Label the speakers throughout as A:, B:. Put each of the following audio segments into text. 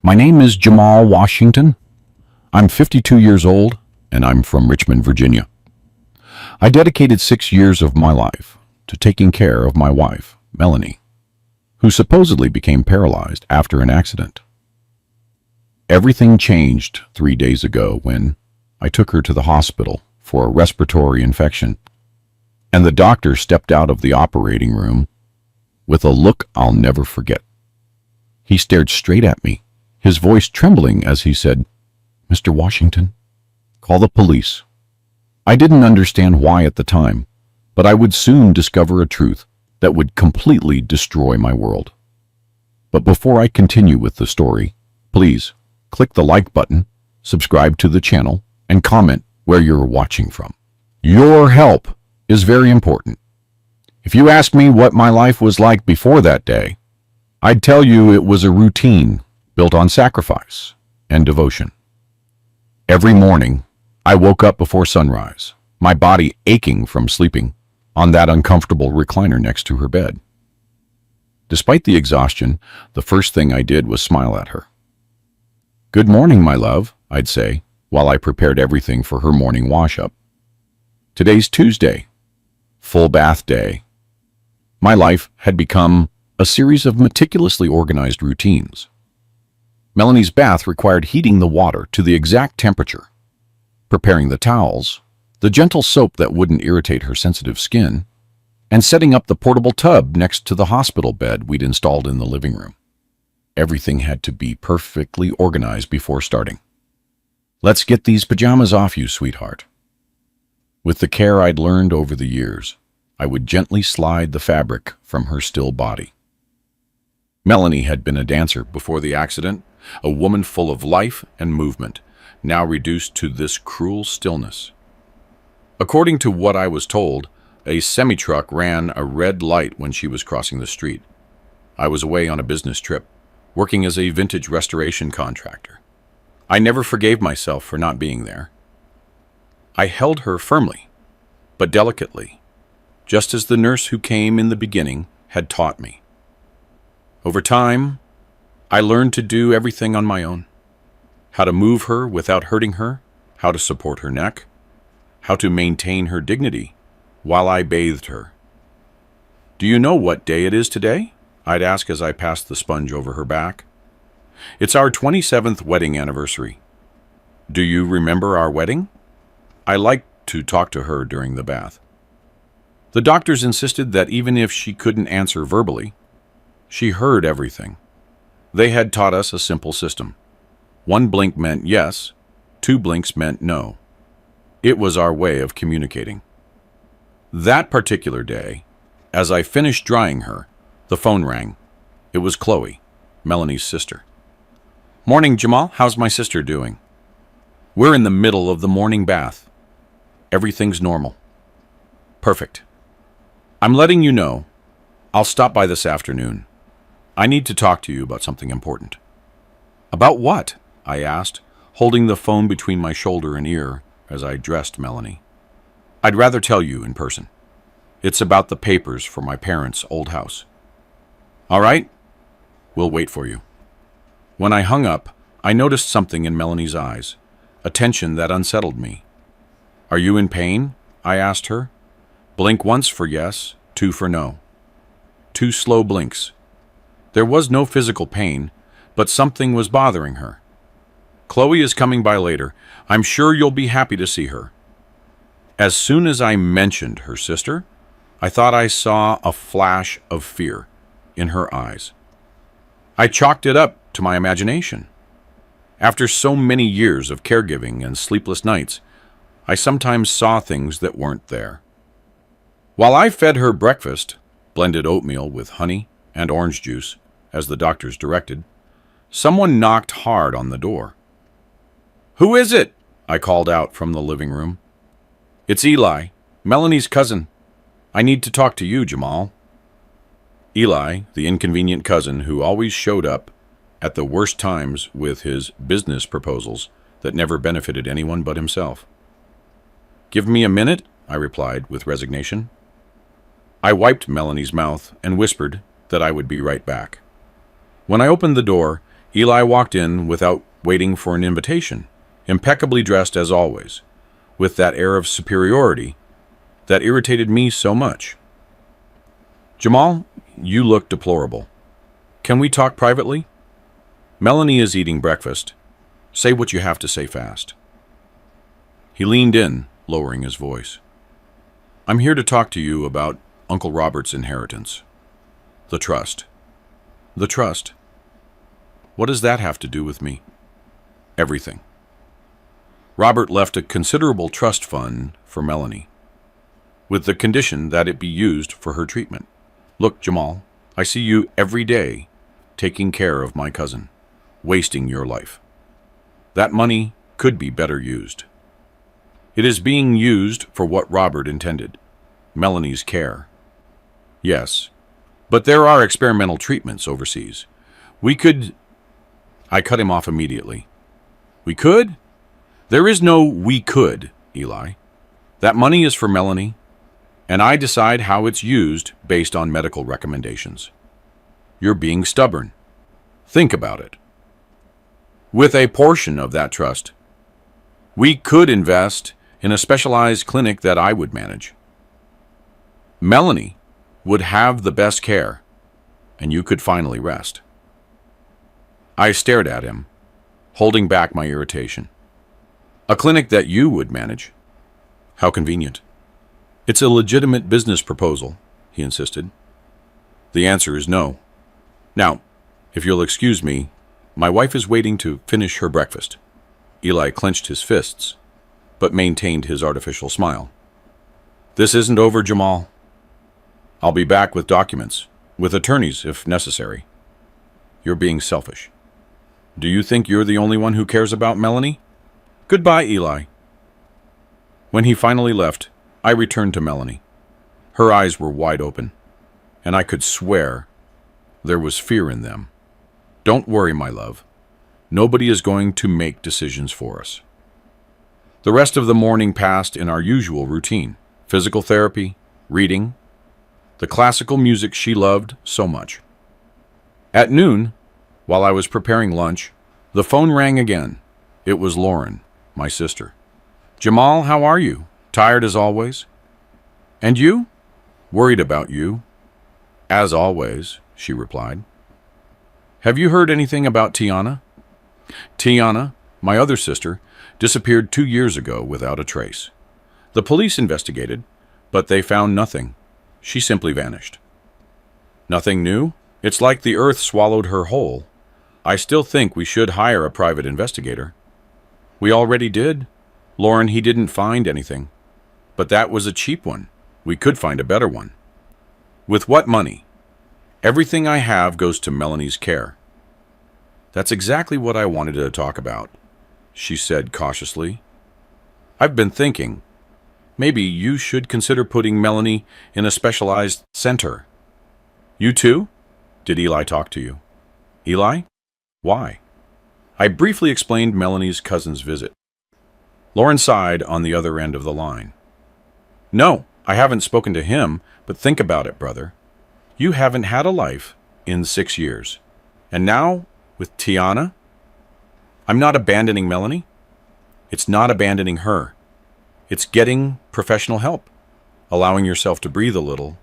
A: My name is Jamal Washington. I'm 52 years old, and I'm from Richmond, Virginia. I dedicated 6 years of my life to taking care of my wife, Melanie, who supposedly became paralyzed after an accident. Everything changed 3 days ago when I took her to the hospital for a respiratory infection, and the doctor stepped out of the operating room with a look I'll never forget. He stared straight at me, his voice trembling as he said, "Mr. Washington, call the police." I didn't understand why at the time, but I would soon discover a truth that would completely destroy my world. But before I continue with the story, please click the like button, subscribe to the channel, and comment where you're watching from. Your help is very important. If you ask me what my life was like before that day, I'd tell you it was a routine built on sacrifice and devotion. Every morning, I woke up before sunrise, my body aching from sleeping on that uncomfortable recliner next to her bed. Despite the exhaustion, the first thing I did was smile at her. "Good morning, my love," I'd say, while I prepared everything for her morning wash-up. Today's Tuesday, full bath day. My life had become a series of meticulously organized routines. Melanie's bath required heating the water to the exact temperature, preparing the towels, the gentle soap that wouldn't irritate her sensitive skin, and setting up the portable tub next to the hospital bed we'd installed in the living room. Everything had to be perfectly organized before starting. "Let's get these pajamas off you, sweetheart." With the care I'd learned over the years, I would gently slide the fabric from her still body. Melanie had been a dancer before the accident, a woman full of life and movement, now reduced to this cruel stillness. According to what I was told, a semi-truck ran a red light when she was crossing the street. I was away on a business trip, working as a vintage restoration contractor. I never forgave myself for not being there. I held her firmly, but delicately, just as the nurse who came in the beginning had taught me. Over time, I learned to do everything on my own. How to move her without hurting her, how to support her neck, how to maintain her dignity while I bathed her. "Do you know what day it is today?" I'd ask as I passed the sponge over her back. "It's our 27th wedding anniversary. Do you remember our wedding?" I liked to talk to her during the bath. The doctors insisted that even if she couldn't answer verbally, she heard everything. They had taught us a simple system. 1 blink meant yes, 2 blinks meant no. It was our way of communicating. That particular day, as I finished drying her, the phone rang. It was Chloe, Melanie's sister. "Morning, Jamal. How's my sister doing?" "We're in the middle of the morning bath. Everything's normal." "Perfect. I'm letting you know. I'll stop by this afternoon. I need to talk to you about something important." "About what?" I asked, holding the phone between my shoulder and ear as I dressed Melanie. "I'd rather tell you in person. It's about the papers for my parents' old house." "All right. We'll wait for you." When I hung up, I noticed something in Melanie's eyes, a tension that unsettled me. "Are you in pain?" I asked her. Blink once for yes, 2 for no. 2 slow blinks. There was no physical pain, but something was bothering her. "Chloe is coming by later. I'm sure you'll be happy to see her." As soon as I mentioned her sister, I thought I saw a flash of fear in her eyes. I chalked it up to my imagination. After so many years of caregiving and sleepless nights, I sometimes saw things that weren't there. While I fed her breakfast, blended oatmeal with honey and orange juice, as the doctors directed, someone knocked hard on the door. "Who is it?" I called out from the living room. "It's Eli, Melanie's cousin. I need to talk to you, Jamal." Eli, the inconvenient cousin who always showed up at the worst times with his business proposals that never benefited anyone but himself. "Give me a minute," I replied with resignation. I wiped Melanie's mouth and whispered that I would be right back. When I opened the door, Eli walked in without waiting for an invitation, impeccably dressed as always, with that air of superiority that irritated me so much. Jamal, you look deplorable. Can we talk privately? Melanie is eating breakfast. Say what you have to say fast. He leaned in, lowering his voice. I'm here to talk to you about Uncle Robert's inheritance. The trust. The trust. What does that have to do with me? Everything. Robert left a considerable trust fund for Melanie, with the condition that it be used for her treatment. Look, Jamal, I see you every day taking care of my cousin, wasting your life. That money could be better used. It is being used for what Robert intended, Melanie's care. Yes, but there are experimental treatments overseas. We could... I cut him off immediately. We could? There is no we could, Eli. That money is for Melanie, and I decide how it's used based on medical recommendations. You're being stubborn. Think about it. With a portion of that trust, we could invest in a specialized clinic that I would manage. Melanie would have the best care, and you could finally rest. I stared at him, holding back my irritation. A clinic that you would manage? How convenient. It's a legitimate business proposal, he insisted. The answer is no. Now, if you'll excuse me, my wife is waiting to finish her breakfast. Eli clenched his fists, but maintained his artificial smile. This isn't over, Jamal. I'll be back with documents, with attorneys if necessary. You're being selfish. Do you think you're the only one who cares about Melanie? Goodbye, Eli. When he finally left, I returned to Melanie. Her eyes were wide open, and I could swear there was fear in them. Don't worry, my love. Nobody is going to make decisions for us. The rest of the morning passed in our usual routine: physical therapy, reading, the classical music she loved so much. At noon, while I was preparing lunch, the phone rang again. It was Lauren, my sister. Jamal, how are you? Tired as always? And you? Worried about you. As always, she replied. Have you heard anything about Tiana? Tiana, my other sister, disappeared 2 years ago without a trace. The police investigated, but they found nothing. She simply vanished. Nothing new? It's like the earth swallowed her whole. I still think we should hire a private investigator. We already did. Lauren, he didn't find anything. But that was a cheap one. We could find a better one. With what money? Everything I have goes to Melanie's care. That's exactly what I wanted to talk about, she said cautiously. I've been thinking, maybe you should consider putting Melanie in a specialized center. You too? Did Eli talk to you? Eli? Why? I briefly explained Melanie's cousin's visit. Lauren sighed on the other end of the line. No, I haven't spoken to him, but think about it, brother. You haven't had a life in 6 years. And now, with Tiana? I'm not abandoning Melanie. It's not abandoning her. It's getting professional help, allowing yourself to breathe a little.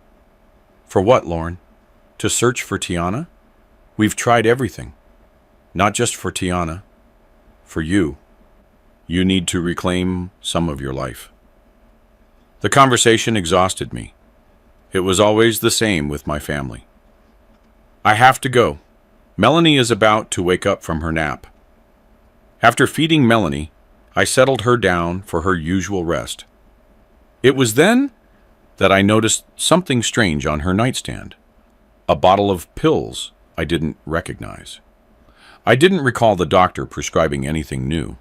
A: For what, Lauren? To search for Tiana? We've tried everything. Not just for Tiana. For you. You need to reclaim some of your life. The conversation exhausted me. It was always the same with my family. I have to go. Melanie is about to wake up from her nap. After feeding Melanie, I settled her down for her usual rest. It was then that I noticed something strange on her nightstand. A bottle of pills I didn't recognize. I didn't recall the doctor prescribing anything new.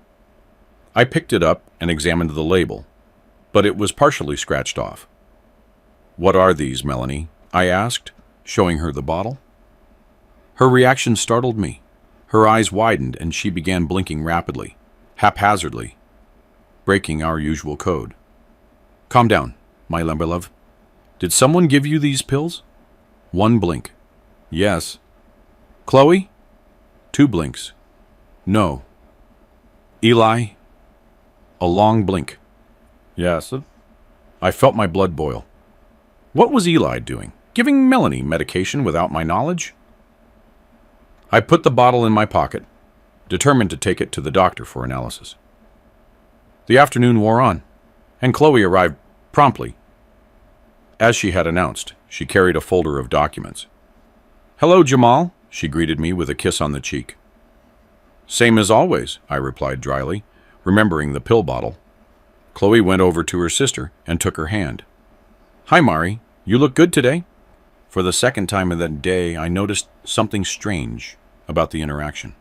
A: I picked it up and examined the label, but it was partially scratched off. What are these, Melanie? I asked, showing her the bottle. Her reaction startled me. Her eyes widened and she began blinking rapidly, haphazardly, breaking our usual code. Calm down, my love. Did someone give you these pills? One blink. Yes. Chloe? 2 blinks. No. Eli? A long blink. Yes. I felt my blood boil. What was Eli doing? Giving Melanie medication without my knowledge? I put the bottle in my pocket, determined to take it to the doctor for analysis. The afternoon wore on, and Chloe arrived promptly. As she had announced, she carried a folder of documents. "Hello, Jamal," she greeted me with a kiss on the cheek. "Same as always," I replied dryly, remembering the pill bottle. Chloe went over to her sister and took her hand. "Hi, Mari. You look good today." For the second time in that day, I noticed something strange about the interaction.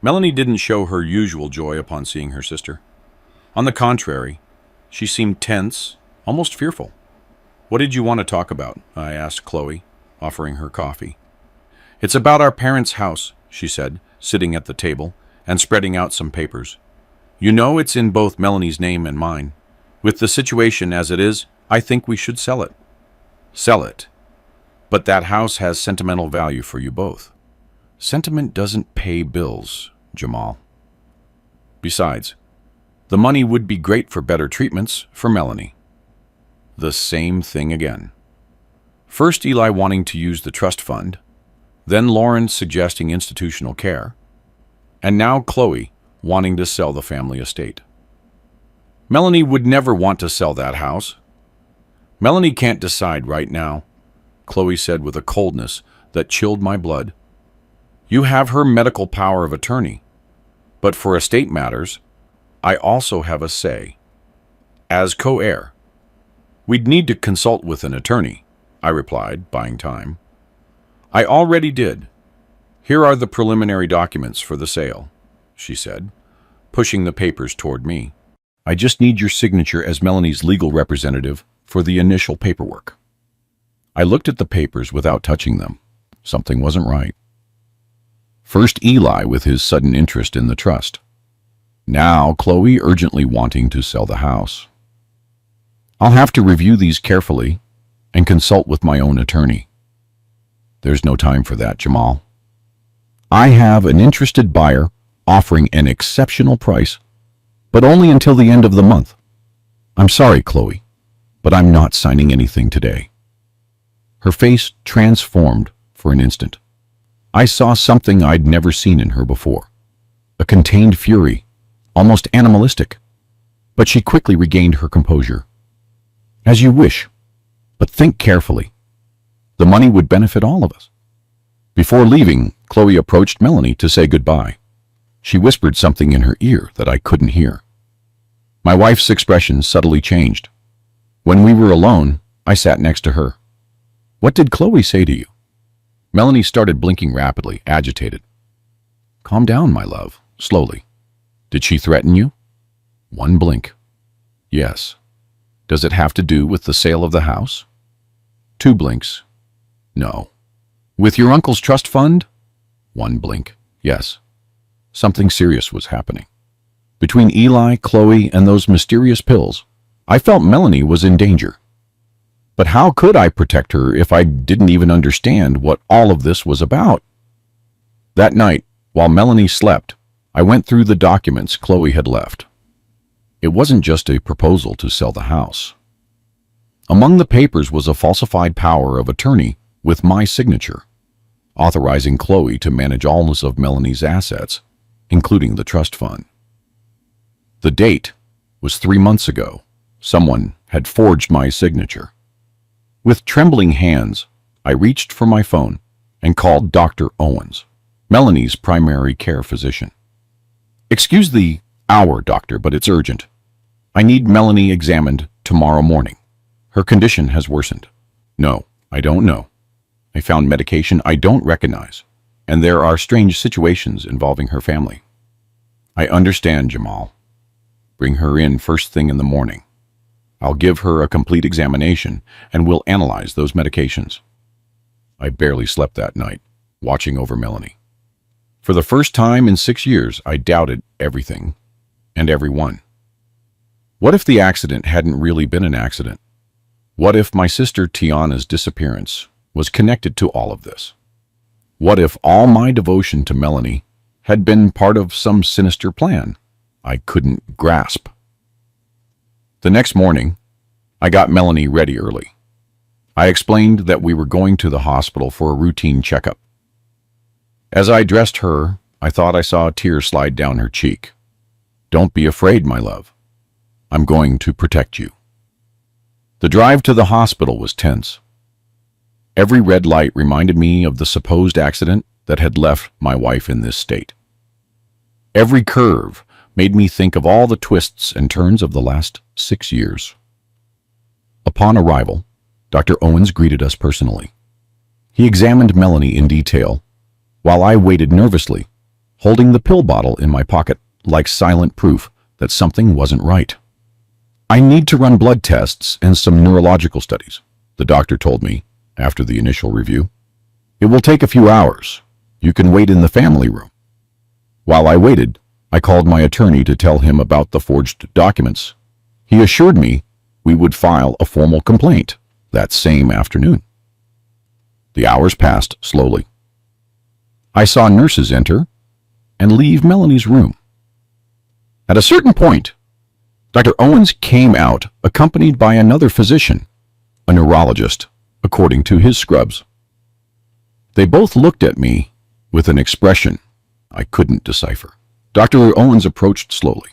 A: Melanie didn't show her usual joy upon seeing her sister. On the contrary, she seemed tense, almost fearful. "What did you want to talk about?" I asked Chloe, offering her coffee. "It's about our parents' house," she said, sitting at the table and spreading out some papers. "You know it's in both Melanie's name and mine. With the situation as it is, I think we should sell it." "Sell it? But that house has sentimental value for you both." "Sentiment doesn't pay bills, Jamal. Besides, the money would be great for better treatments for Melanie." The same thing again. First Eli wanting to use the trust fund, then Lauren suggesting institutional care, and now Chloe wanting to sell the family estate. Melanie would never want to sell that house. "Melanie can't decide right now," Chloe said with a coldness that chilled my blood. "You have her medical power of attorney, but for estate matters, I also have a say. As co-heir, we'd need to consult with an attorney," I replied, buying time. "I already did. Here are the preliminary documents for the sale," she said, pushing the papers toward me. "I just need your signature as Melanie's legal representative for the initial paperwork." I looked at the papers without touching them. Something wasn't right. First Eli with his sudden interest in the trust. Now Chloe urgently wanting to sell the house. I'll have to review these carefully and consult with my own attorney. There's no time for that, Jamal. I have an interested buyer offering an exceptional price, but only until the end of the month. I'm sorry, Chloe, but I'm not signing anything today. Her face transformed for an instant. I saw something I'd never seen in her before. A contained fury, almost animalistic. But she quickly regained her composure. "As you wish, but think carefully. The money would benefit all of us." Before leaving, Chloe approached Melanie to say goodbye. She whispered something in her ear that I couldn't hear. My wife's expression subtly changed. When we were alone, I sat next to her. "What did Chloe say to you?" Melanie started blinking rapidly, agitated. "Calm down, my love, slowly. Did she threaten you?" One blink. "Yes." "Does it have to do with the sale of the house?" 2 blinks. "No." "With your uncle's trust fund?" 1 blink. "Yes." Something serious was happening. Between Eli, Chloe, and those mysterious pills, I felt Melanie was in danger. But how could I protect her if I didn't even understand what all of this was about? That night, while Melanie slept, I went through the documents Chloe had left. It wasn't just a proposal to sell the house. Among the papers was a falsified power of attorney with my signature, authorizing Chloe to manage all of Melanie's assets, including the trust fund. The date was 3 months ago. Someone had forged my signature. With trembling hands, I reached for my phone and called Dr. Owens, Melanie's primary care physician. "Excuse the hour, doctor, but it's urgent. I need Melanie examined tomorrow morning. Her condition has worsened." "No, I don't know. I found medication I don't recognize, and there are strange situations involving her family." "I understand, Jamal. Bring her in first thing in the morning. I'll give her a complete examination, and we'll analyze those medications." I barely slept that night, watching over Melanie. For the first time in 6 years, I doubted everything and everyone. What if the accident hadn't really been an accident? What if my sister Tiana's disappearance was connected to all of this? What if all my devotion to Melanie had been part of some sinister plan I couldn't grasp. The next morning, I got Melanie ready early. I explained that we were going to the hospital for a routine checkup. As I dressed her, I thought I saw a tear slide down her cheek. "Don't be afraid, my love. I'm going to protect you." The drive to the hospital was tense. Every red light reminded me of the supposed accident that had left my wife in this state. Every curve made me think of all the twists and turns of the last 6 years. Upon arrival, Dr. Owens greeted us personally. He examined Melanie in detail, while I waited nervously, holding the pill bottle in my pocket like silent proof that something wasn't right. "I need to run blood tests and some neurological studies," the doctor told me after the initial review. "It will take a few hours. You can wait in the family room." While I waited, I called my attorney to tell him about the forged documents. He assured me we would file a formal complaint that same afternoon. The hours passed slowly. I saw nurses enter and leave Melanie's room. At a certain point, Dr. Owens came out accompanied by another physician, a neurologist, according to his scrubs. They both looked at me with an expression I couldn't decipher. Dr. Owens approached slowly.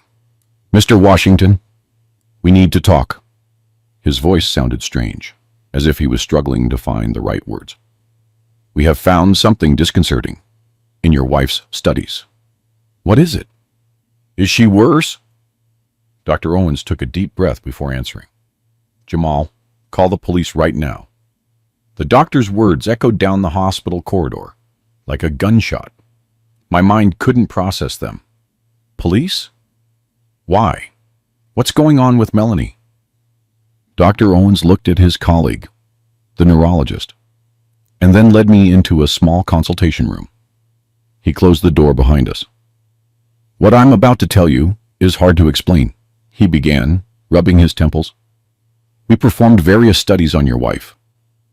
A: "Mr. Washington, we need to talk." His voice sounded strange, as if he was struggling to find the right words. "We have found something disconcerting in your wife's studies." "What is it? Is she worse?" Dr. Owens took a deep breath before answering. "Jamal, call the police right now." The doctor's words echoed down the hospital corridor like a gunshot. My mind couldn't process them. Police? Why? What's going on with Melanie? Dr. Owens looked at his colleague, the neurologist, and then led me into a small consultation room. He closed the door behind us. "What I'm about to tell you is hard to explain," he began, rubbing his temples. "We performed various studies on your wife.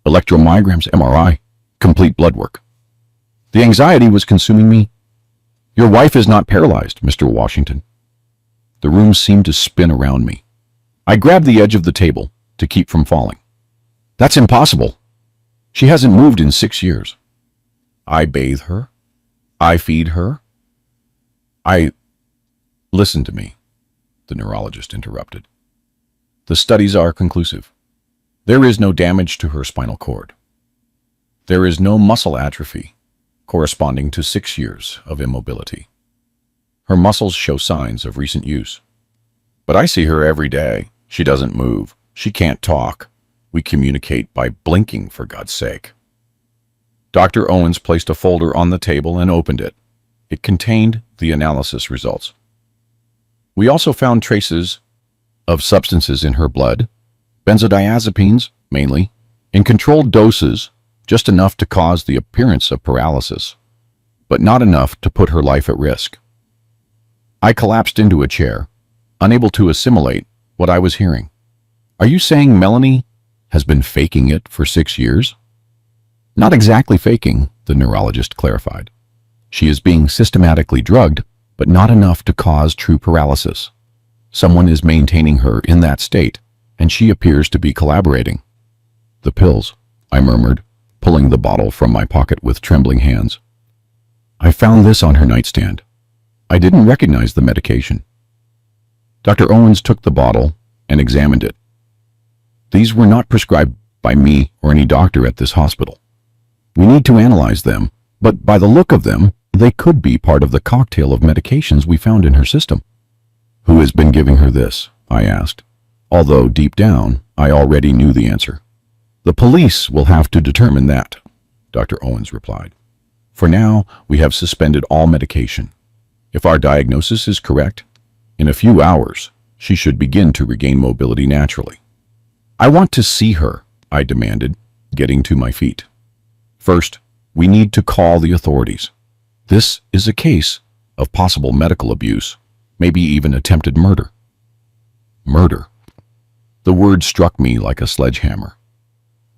A: Electromyograms, MRI, complete blood work. The anxiety was consuming me. Your wife is not paralyzed, Mr. Washington." The room seemed to spin around me. I grabbed the edge of the table to keep from falling. "That's impossible. She hasn't moved in 6 years. I bathe her. I feed her. Listen to me," the neurologist interrupted. "The studies are conclusive. There is no damage to her spinal cord. There is no muscle atrophy corresponding to 6 years of immobility. Her muscles show signs of recent use. But I see her every day. She doesn't move. She can't talk. We communicate by blinking, for God's sake." Dr. Owens placed a folder on the table and opened it. It contained the analysis results. We also found traces of substances in her blood, benzodiazepines mainly, in controlled doses, just enough to cause the appearance of paralysis, but not enough to put her life at risk. I collapsed into a chair, unable to assimilate what I was hearing. "Are you saying Melanie has been faking it for 6 years?" "Not exactly faking," the neurologist clarified. "She is being systematically drugged, but not enough to cause true paralysis. Someone is maintaining her in that state, and she appears to be collaborating." "The pills," I murmured, pulling the bottle from my pocket with trembling hands. "I found this on her nightstand. I didn't recognize the medication." Dr. Owens took the bottle and examined it. "These were not prescribed by me or any doctor at this hospital. We need to analyze them, but by the look of them, they could be part of the cocktail of medications we found in her system." "Who has been giving her this?" I asked, although deep down I already knew the answer. "The police will have to determine that," Dr. Owens replied. "For now, we have suspended all medication. If our diagnosis is correct, in a few hours, she should begin to regain mobility naturally." "I want to see her," I demanded, getting to my feet. "First, we need to call the authorities. This is a case of possible medical abuse, maybe even attempted murder." Murder. The word struck me like a sledgehammer.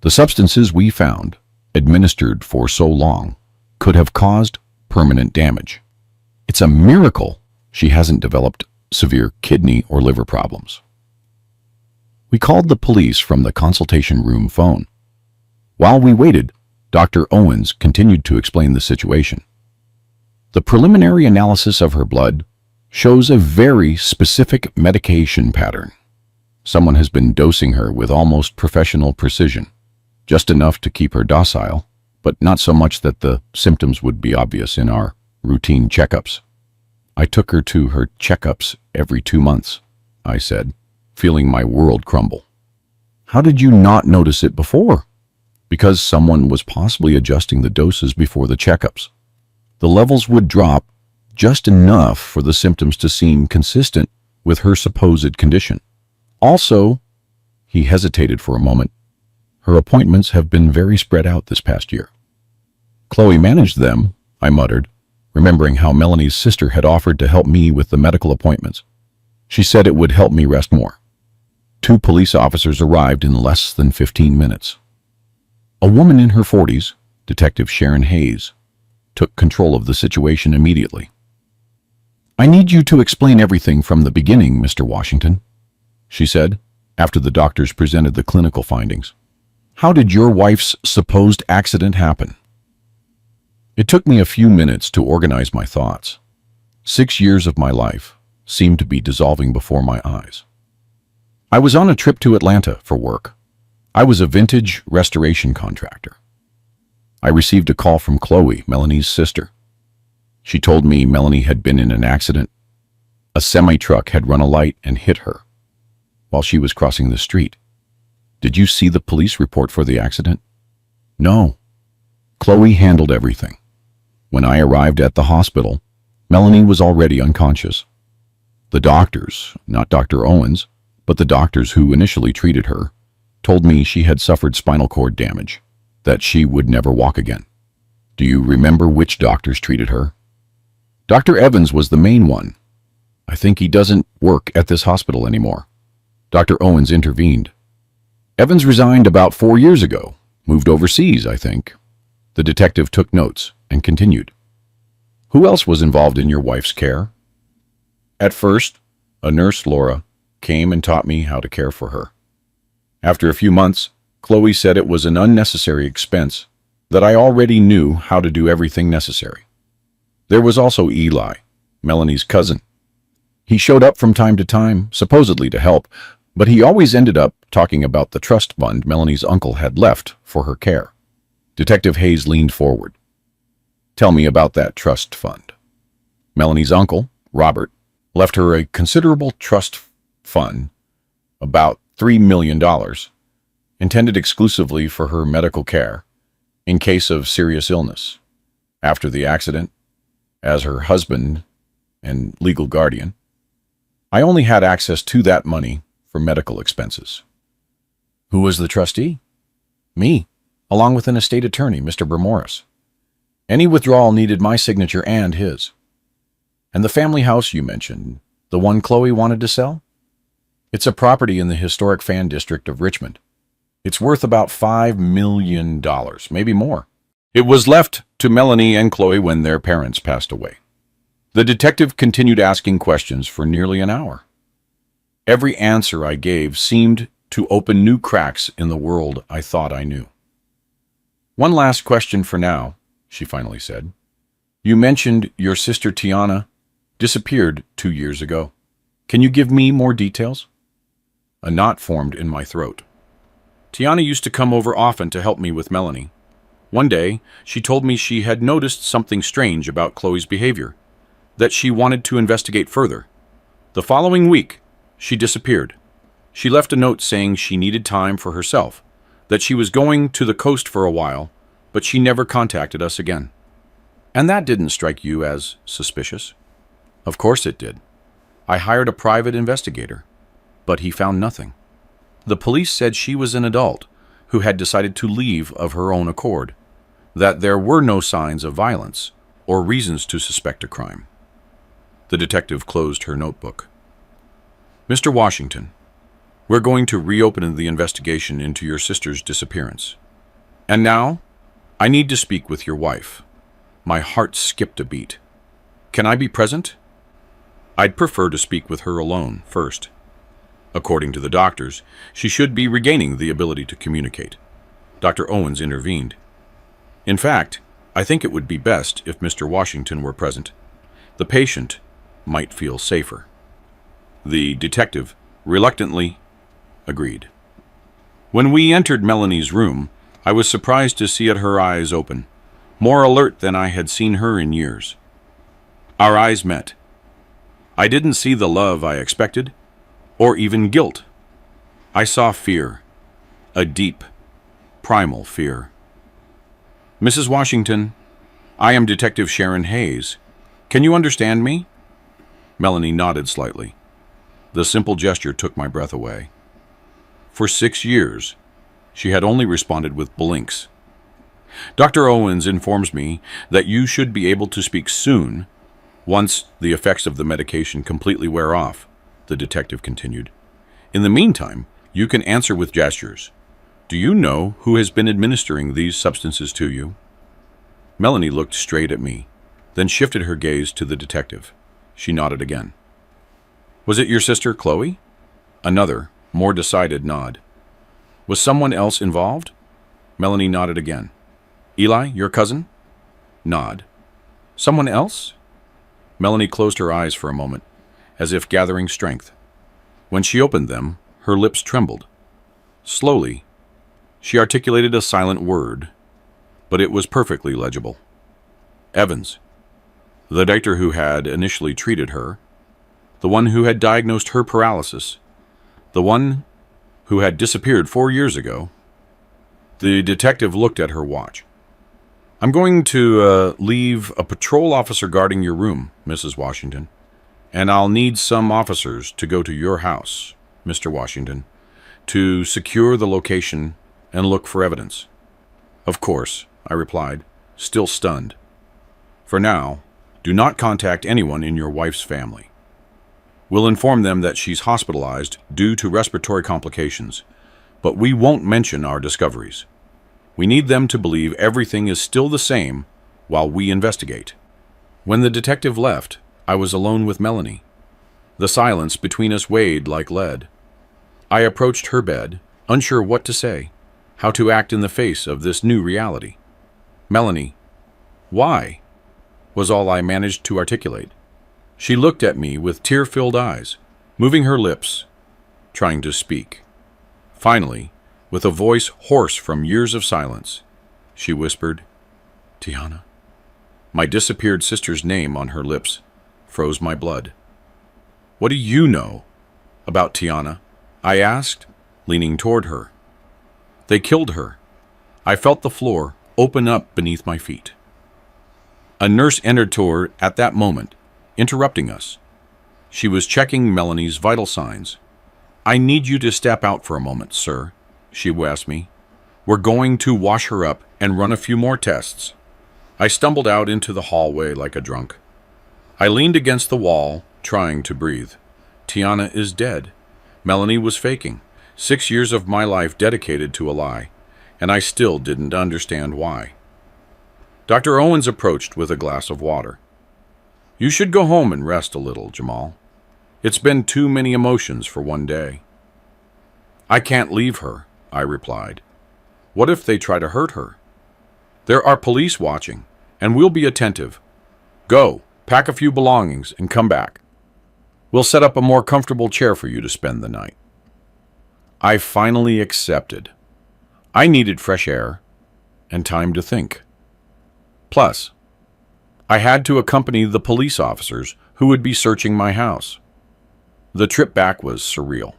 A: The substances we found, administered for so long, could have caused permanent damage. It's a miracle she hasn't developed severe kidney or liver problems. We called the police from the consultation room phone. While we waited, Dr. Owens continued to explain the situation. The preliminary analysis of her blood shows a very specific medication pattern. Someone has been dosing her with almost professional precision, just enough to keep her docile, but not so much that the symptoms would be obvious in our routine checkups. I took her to her checkups every 2 months, I said, feeling my world crumble. How did you not notice it before? Because someone was possibly adjusting the doses before the checkups. The levels would drop just enough for the symptoms to seem consistent with her supposed condition. Also, he hesitated for a moment. Her appointments have been very spread out this past year. Chloe managed them, I muttered, remembering how Melanie's sister had offered to help me with the medical appointments. She said it would help me rest more. 2 police officers arrived in less than 15 minutes. A woman in her 40s, Detective Sharon Hayes, took control of the situation immediately. "I need you to explain everything from the beginning, Mr. Washington," she said, after the doctors presented the clinical findings. "How did your wife's supposed accident happen?" It took me a few minutes to organize my thoughts. 6 years of my life seemed to be dissolving before my eyes. I was on a trip to Atlanta for work. I was a vintage restoration contractor. I received a call from Chloe, Melanie's sister. She told me Melanie had been in an accident. A semi-truck had run a light and hit her while she was crossing the street. "Did you see the police report for the accident?" "No." Chloe handled everything. When I arrived at the hospital, Melanie was already unconscious. The doctors, not Dr. Owens, but the doctors who initially treated her, told me she had suffered spinal cord damage, that she would never walk again. Do you remember which doctors treated her? Dr. Evans was the main one. I think he doesn't work at this hospital anymore. Dr. Owens intervened. Evans resigned about 4 years ago, moved overseas, I think. The detective took notes and continued. Who else was involved in your wife's care? At first, a nurse, Laura, came and taught me how to care for her. After a few months, Chloe said it was an unnecessary expense, that I already knew how to do everything necessary. There was also Eli, Melanie's cousin. He showed up from time to time, supposedly to help, but he always ended up talking about the trust fund Melanie's uncle had left for her care. Detective Hayes leaned forward. Tell me about that trust fund. Melanie's uncle, Robert, left her a considerable trust fund, about $3 million, intended exclusively for her medical care in case of serious illness. After the accident, as her husband and legal guardian, I only had access to that money for medical expenses. Who was the trustee? Me, along with an estate attorney, Mr. Bermoris. Any withdrawal needed my signature and his. And the family house you mentioned, the one Chloe wanted to sell? It's a property in the historic fan district of Richmond. It's worth about $5 million, maybe more. It was left to Melanie and Chloe when their parents passed away. The detective continued asking questions for nearly an hour. Every answer I gave seemed to open new cracks in the world I thought I knew. One last question for now, she finally said. You mentioned your sister Tiana disappeared 2 years ago. Can you give me more details? A knot formed in my throat. Tiana used to come over often to help me with Melanie. One day, she told me she had noticed something strange about Chloe's behavior, that she wanted to investigate further. The following week, she disappeared. She left a note saying she needed time for herself, that she was going to the coast for a while, but she never contacted us again. And that didn't strike you as suspicious? Of course it did. I hired a private investigator, but he found nothing. The police said she was an adult who had decided to leave of her own accord, that there were no signs of violence or reasons to suspect a crime. The detective closed her notebook. Mr. Washington, we're going to reopen the investigation into your sister's disappearance. And now, I need to speak with your wife. My heart skipped a beat. Can I be present? I'd prefer to speak with her alone first. According to the doctors, she should be regaining the ability to communicate. Dr. Owens intervened. In fact, I think it would be best if Mr. Washington were present. The patient might feel safer. The detective reluctantly agreed. When we entered Melanie's room, I was surprised to see her eyes open, more alert than I had seen her in years. Our eyes met. I didn't see the love I expected, or even guilt. I saw fear, a deep, primal fear. Mrs. Washington, I am Detective Sharon Hayes. Can you understand me? Melanie nodded slightly. The simple gesture took my breath away. For 6 years, she had only responded with blinks. Dr. Owens informs me that you should be able to speak soon, once the effects of the medication completely wear off, the detective continued. In the meantime, you can answer with gestures. Do you know who has been administering these substances to you? Melanie looked straight at me, then shifted her gaze to the detective. She nodded again. Was it your sister, Chloe? Another, more decided nod. Was someone else involved? Melanie nodded again. Eli, your cousin? Nod. Someone else? Melanie closed her eyes for a moment, as if gathering strength. When she opened them, her lips trembled. Slowly, she articulated a silent word, but it was perfectly legible. Evans. The doctor who had initially treated her, the one who had diagnosed her paralysis, the one who had disappeared 4 years ago. The detective looked at her watch. I'm going to leave a patrol officer guarding your room, Mrs. Washington, and I'll need some officers to go to your house, Mr. Washington, to secure the location and look for evidence. Of course, I replied, still stunned. For now, do not contact anyone in your wife's family. We'll inform them that she's hospitalized due to respiratory complications, but we won't mention our discoveries. We need them to believe everything is still the same while we investigate. When the detective left, I was alone with Melanie. The silence between us weighed like lead. I approached her bed, unsure what to say, how to act in the face of this new reality. Melanie, why? Was all I managed to articulate. She looked at me with tear-filled eyes, moving her lips, trying to speak. Finally, with a voice hoarse from years of silence, she whispered, Tiana. My disappeared sister's name on her lips froze my blood. What do you know about Tiana? I asked, leaning toward her. They killed her. I felt the floor open up beneath my feet. A nurse entered toward at that moment, interrupting us. She was checking Melanie's vital signs. I need you to step out for a moment, sir, she asked me. We're going to wash her up and run a few more tests. I stumbled out into the hallway like a drunk. I leaned against the wall, trying to breathe. Tiana is dead. Melanie was faking. 6 years of my life dedicated to a lie, and I still didn't understand why. Dr. Owens approached with a glass of water. You should go home and rest a little, Jamal. It's been too many emotions for one day. I can't leave her, I replied. What if they try to hurt her? There are police watching, and we'll be attentive. Go, pack a few belongings, and come back. We'll set up a more comfortable chair for you to spend the night. I finally accepted. I needed fresh air and time to think. Plus, I had to accompany the police officers who would be searching my house. The trip back was surreal.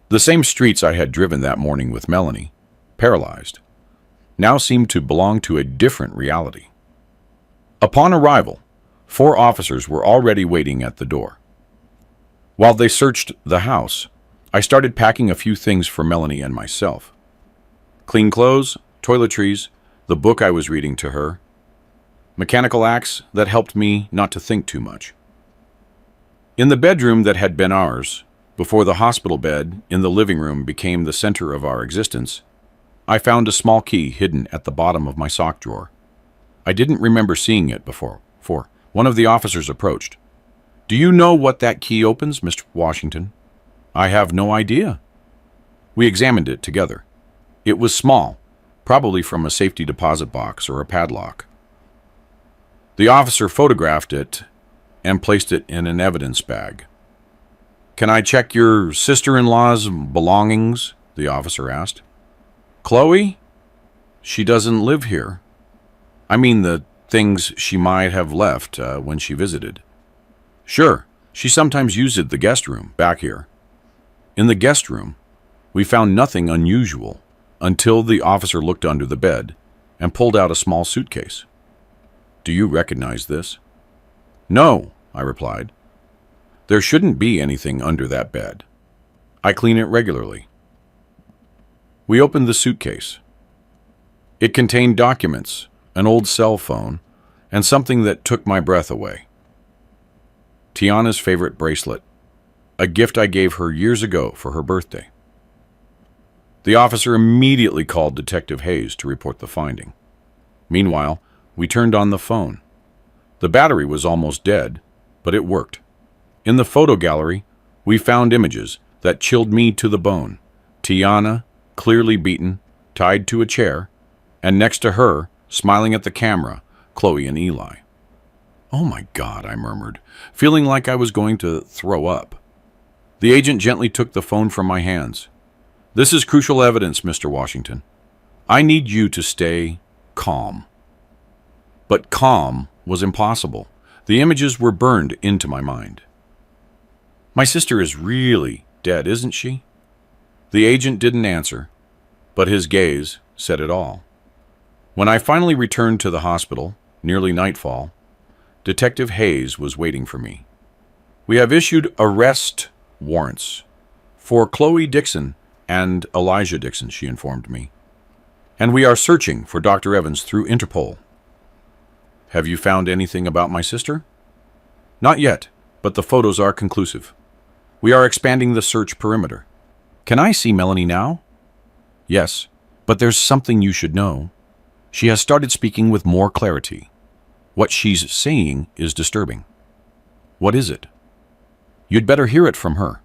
A: The same streets I had driven that morning with Melanie, paralyzed, now seemed to belong to a different reality. Upon arrival, 4 officers were already waiting at the door. While they searched the house, I started packing a few things for Melanie and myself. Clean clothes, toiletries, the book I was reading to her, mechanical acts that helped me not to think too much. In the bedroom that had been ours, before the hospital bed in the living room became the center of our existence, I found a small key hidden at the bottom of my sock drawer. I didn't remember seeing it before. One of the officers approached. "Do you know what that key opens, Mr. Washington?" "I have no idea." We examined it together. It was small, probably from a safety deposit box or a padlock. The officer photographed it and placed it in an evidence bag. "Can I check your sister-in-law's belongings?" the officer asked. "Chloe? She doesn't live here. I mean the things she might have left when she visited." "Sure. She sometimes used the guest room back here." In the guest room, we found nothing unusual until the officer looked under the bed and pulled out a small suitcase. "Do you recognize this?" "No," I replied. "There shouldn't be anything under that bed. I clean it regularly." We opened the suitcase. It contained documents, an old cell phone, and something that took my breath away. Tiana's favorite bracelet, a gift I gave her years ago for her birthday. The officer immediately called Detective Hayes to report the finding. Meanwhile, we turned on the phone. The battery was almost dead, but it worked. In the photo gallery, we found images that chilled me to the bone. Tiana, clearly beaten, tied to a chair, and next to her, smiling at the camera, Chloe and Eli. "Oh my God," I murmured, feeling like I was going to throw up. The agent gently took the phone from my hands. "This is crucial evidence, Mr. Washington. I need you to stay calm." But calm was impossible. The images were burned into my mind. "My sister is really dead, isn't she?" The agent didn't answer, but his gaze said it all. When I finally returned to the hospital, nearly nightfall, Detective Hayes was waiting for me. "We have issued arrest warrants for Chloe Dixon and Elijah Dixon," she informed me. "And we are searching for Dr. Evans through Interpol." "Have you found anything about my sister?" "Not yet, but the photos are conclusive. We are expanding the search perimeter." "Can I see Melanie now?" "Yes, but there's something you should know. She has started speaking with more clarity. What she's saying is disturbing." "What is it?" "You'd better hear it from her.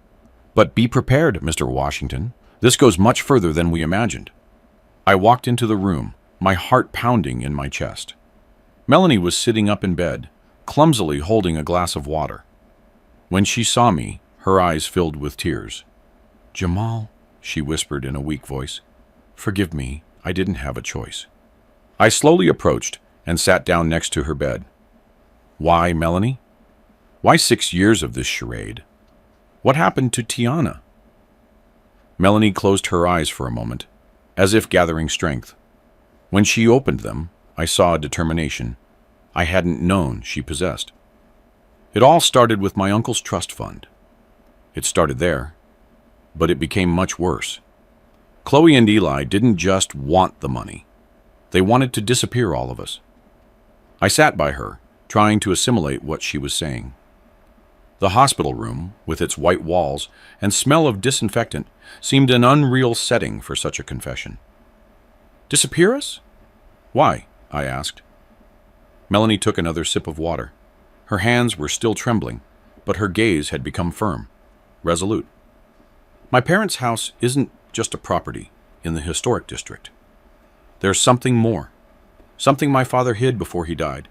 A: But be prepared, Mr. Washington. This goes much further than we imagined." I walked into the room, my heart pounding in my chest. Melanie was sitting up in bed, clumsily holding a glass of water. When she saw me, her eyes filled with tears. "Jamal," she whispered in a weak voice, "forgive me, I didn't have a choice." I slowly approached and sat down next to her bed. "Why, Melanie? Why 6 years of this charade? What happened to Tiana?" Melanie closed her eyes for a moment, as if gathering strength. When she opened them, I saw a determination I hadn't known she possessed. "It all started with my uncle's trust fund. It started there, but it became much worse. Chloe and Eli didn't just want the money. They wanted to disappear all of us." I sat by her, trying to assimilate what she was saying. The hospital room, with its white walls and smell of disinfectant, seemed an unreal setting for such a confession. "Disappear us? Why?" I asked. Melanie took another sip of water. Her hands were still trembling, but her gaze had become firm, resolute. "My parents' house isn't just a property in the historic district. There's something more. Something my father hid before he died."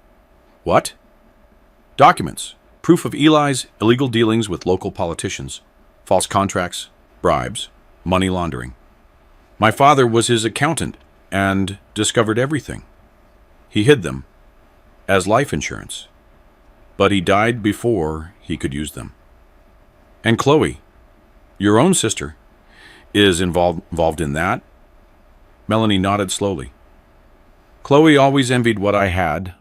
A: "What?" "Documents. Proof of Eli's illegal dealings with local politicians. False contracts, bribes, money laundering. My father was his accountant and discovered everything. He hid them as life insurance. But he died before he could use them." "And Chloe, your own sister, is involved in that?" Melanie nodded slowly. "Chloe always envied what I had,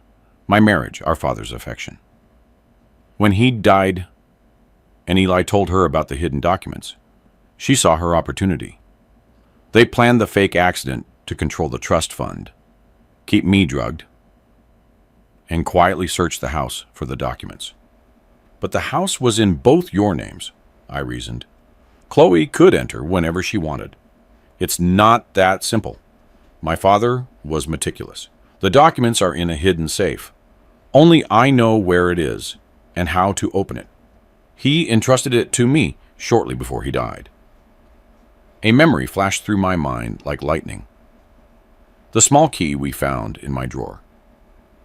A: my marriage, our father's affection. When he died and Eli told her about the hidden documents, she saw her opportunity. They planned the fake accident to control the trust fund, keep me drugged, and quietly search the house for the documents. But the house was in both your names," I reasoned. "Chloe could enter whenever she wanted. It's not that simple. My father was meticulous. The documents are in a hidden safe. Only I know where it is and how to open it. He entrusted it to me shortly before he died. A memory flashed through my mind like lightning. The small key we found in my drawer.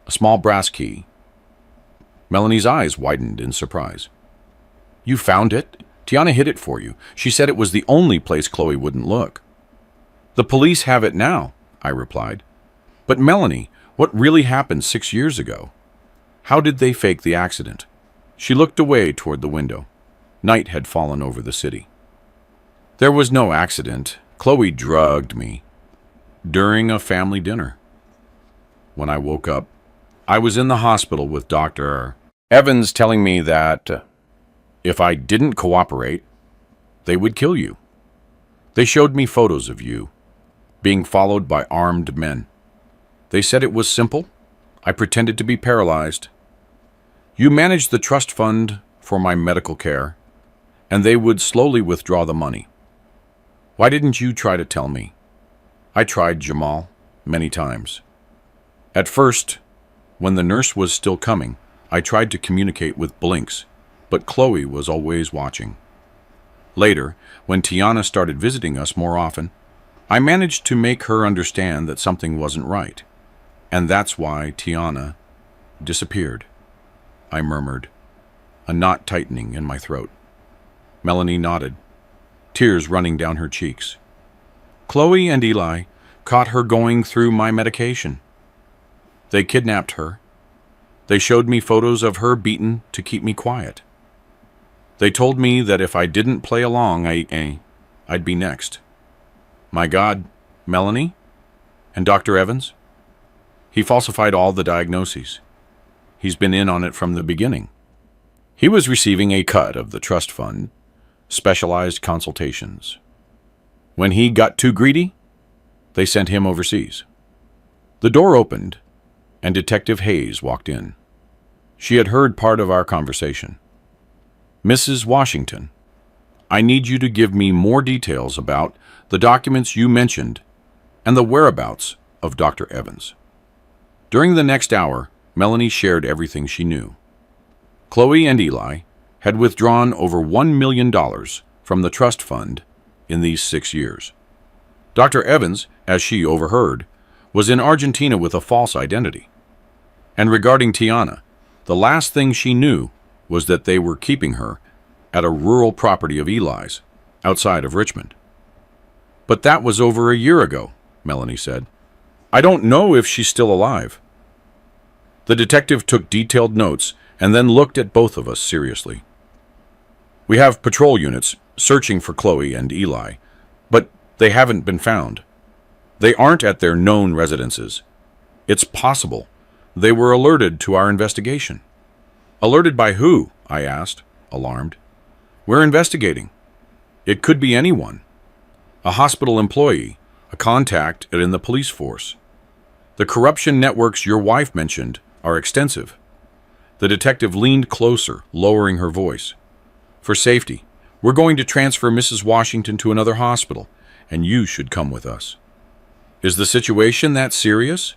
A: A small brass key. Melanie's eyes widened in surprise. You found it? Tiana hid it for you. She said it was the only place Chloe wouldn't look. The police have it now, I replied. But Melanie, what really happened 6 years ago? How did they fake the accident? She looked away toward the window. Night had fallen over the city. There was no accident. Chloe drugged me during a family dinner. When I woke up, I was in the hospital with Dr. Evans telling me that if I didn't cooperate, they would kill you. They showed me photos of you being followed by armed men. They said it was simple. I pretended to be paralyzed. You managed the trust fund for my medical care, and they would slowly withdraw the money. Why didn't you try to tell me? I tried, Jamal, many times. At first, when the nurse was still coming, I tried to communicate with blinks, but Chloe was always watching. Later, when Tiana started visiting us more often, I managed to make her understand that something wasn't right, and that's why Tiana disappeared. I murmured, a knot tightening in my throat. Melanie nodded, tears running down her cheeks. Chloe and Eli caught her going through my medication. They kidnapped her. They showed me photos of her beaten to keep me quiet. They told me that if I didn't play along, I'd be next. My God, Melanie? And Dr. Evans? He falsified all the diagnoses. He's been in on it from the beginning. He was receiving a cut of the trust fund, specialized consultations. When he got too greedy, they sent him overseas. The door opened, and Detective Hayes walked in. She had heard part of our conversation. Mrs. Washington, I need you to give me more details about the documents you mentioned and the whereabouts of Dr. Evans. During the next hour, Melanie shared everything she knew. Chloe and Eli had withdrawn over $1 million from the trust fund in these 6 years. Dr. Evans, as she overheard, was in Argentina with a false identity. And regarding Tiana, the last thing she knew was that they were keeping her at a rural property of Eli's, outside of Richmond. But that was over a year ago, Melanie said. I don't know if she's still alive. The detective took detailed notes and then looked at both of us seriously. We have patrol units searching for Chloe and Eli, but they haven't been found. They aren't at their known residences. It's possible they were alerted to our investigation. Alerted by who? I asked, alarmed. We're investigating. It could be anyone. A hospital employee, a contact in the police force. The corruption networks your wife mentioned are extensive. The detective leaned closer, lowering her voice. For safety, we're going to transfer Mrs. Washington to another hospital, and you should come with us. Is the situation that serious?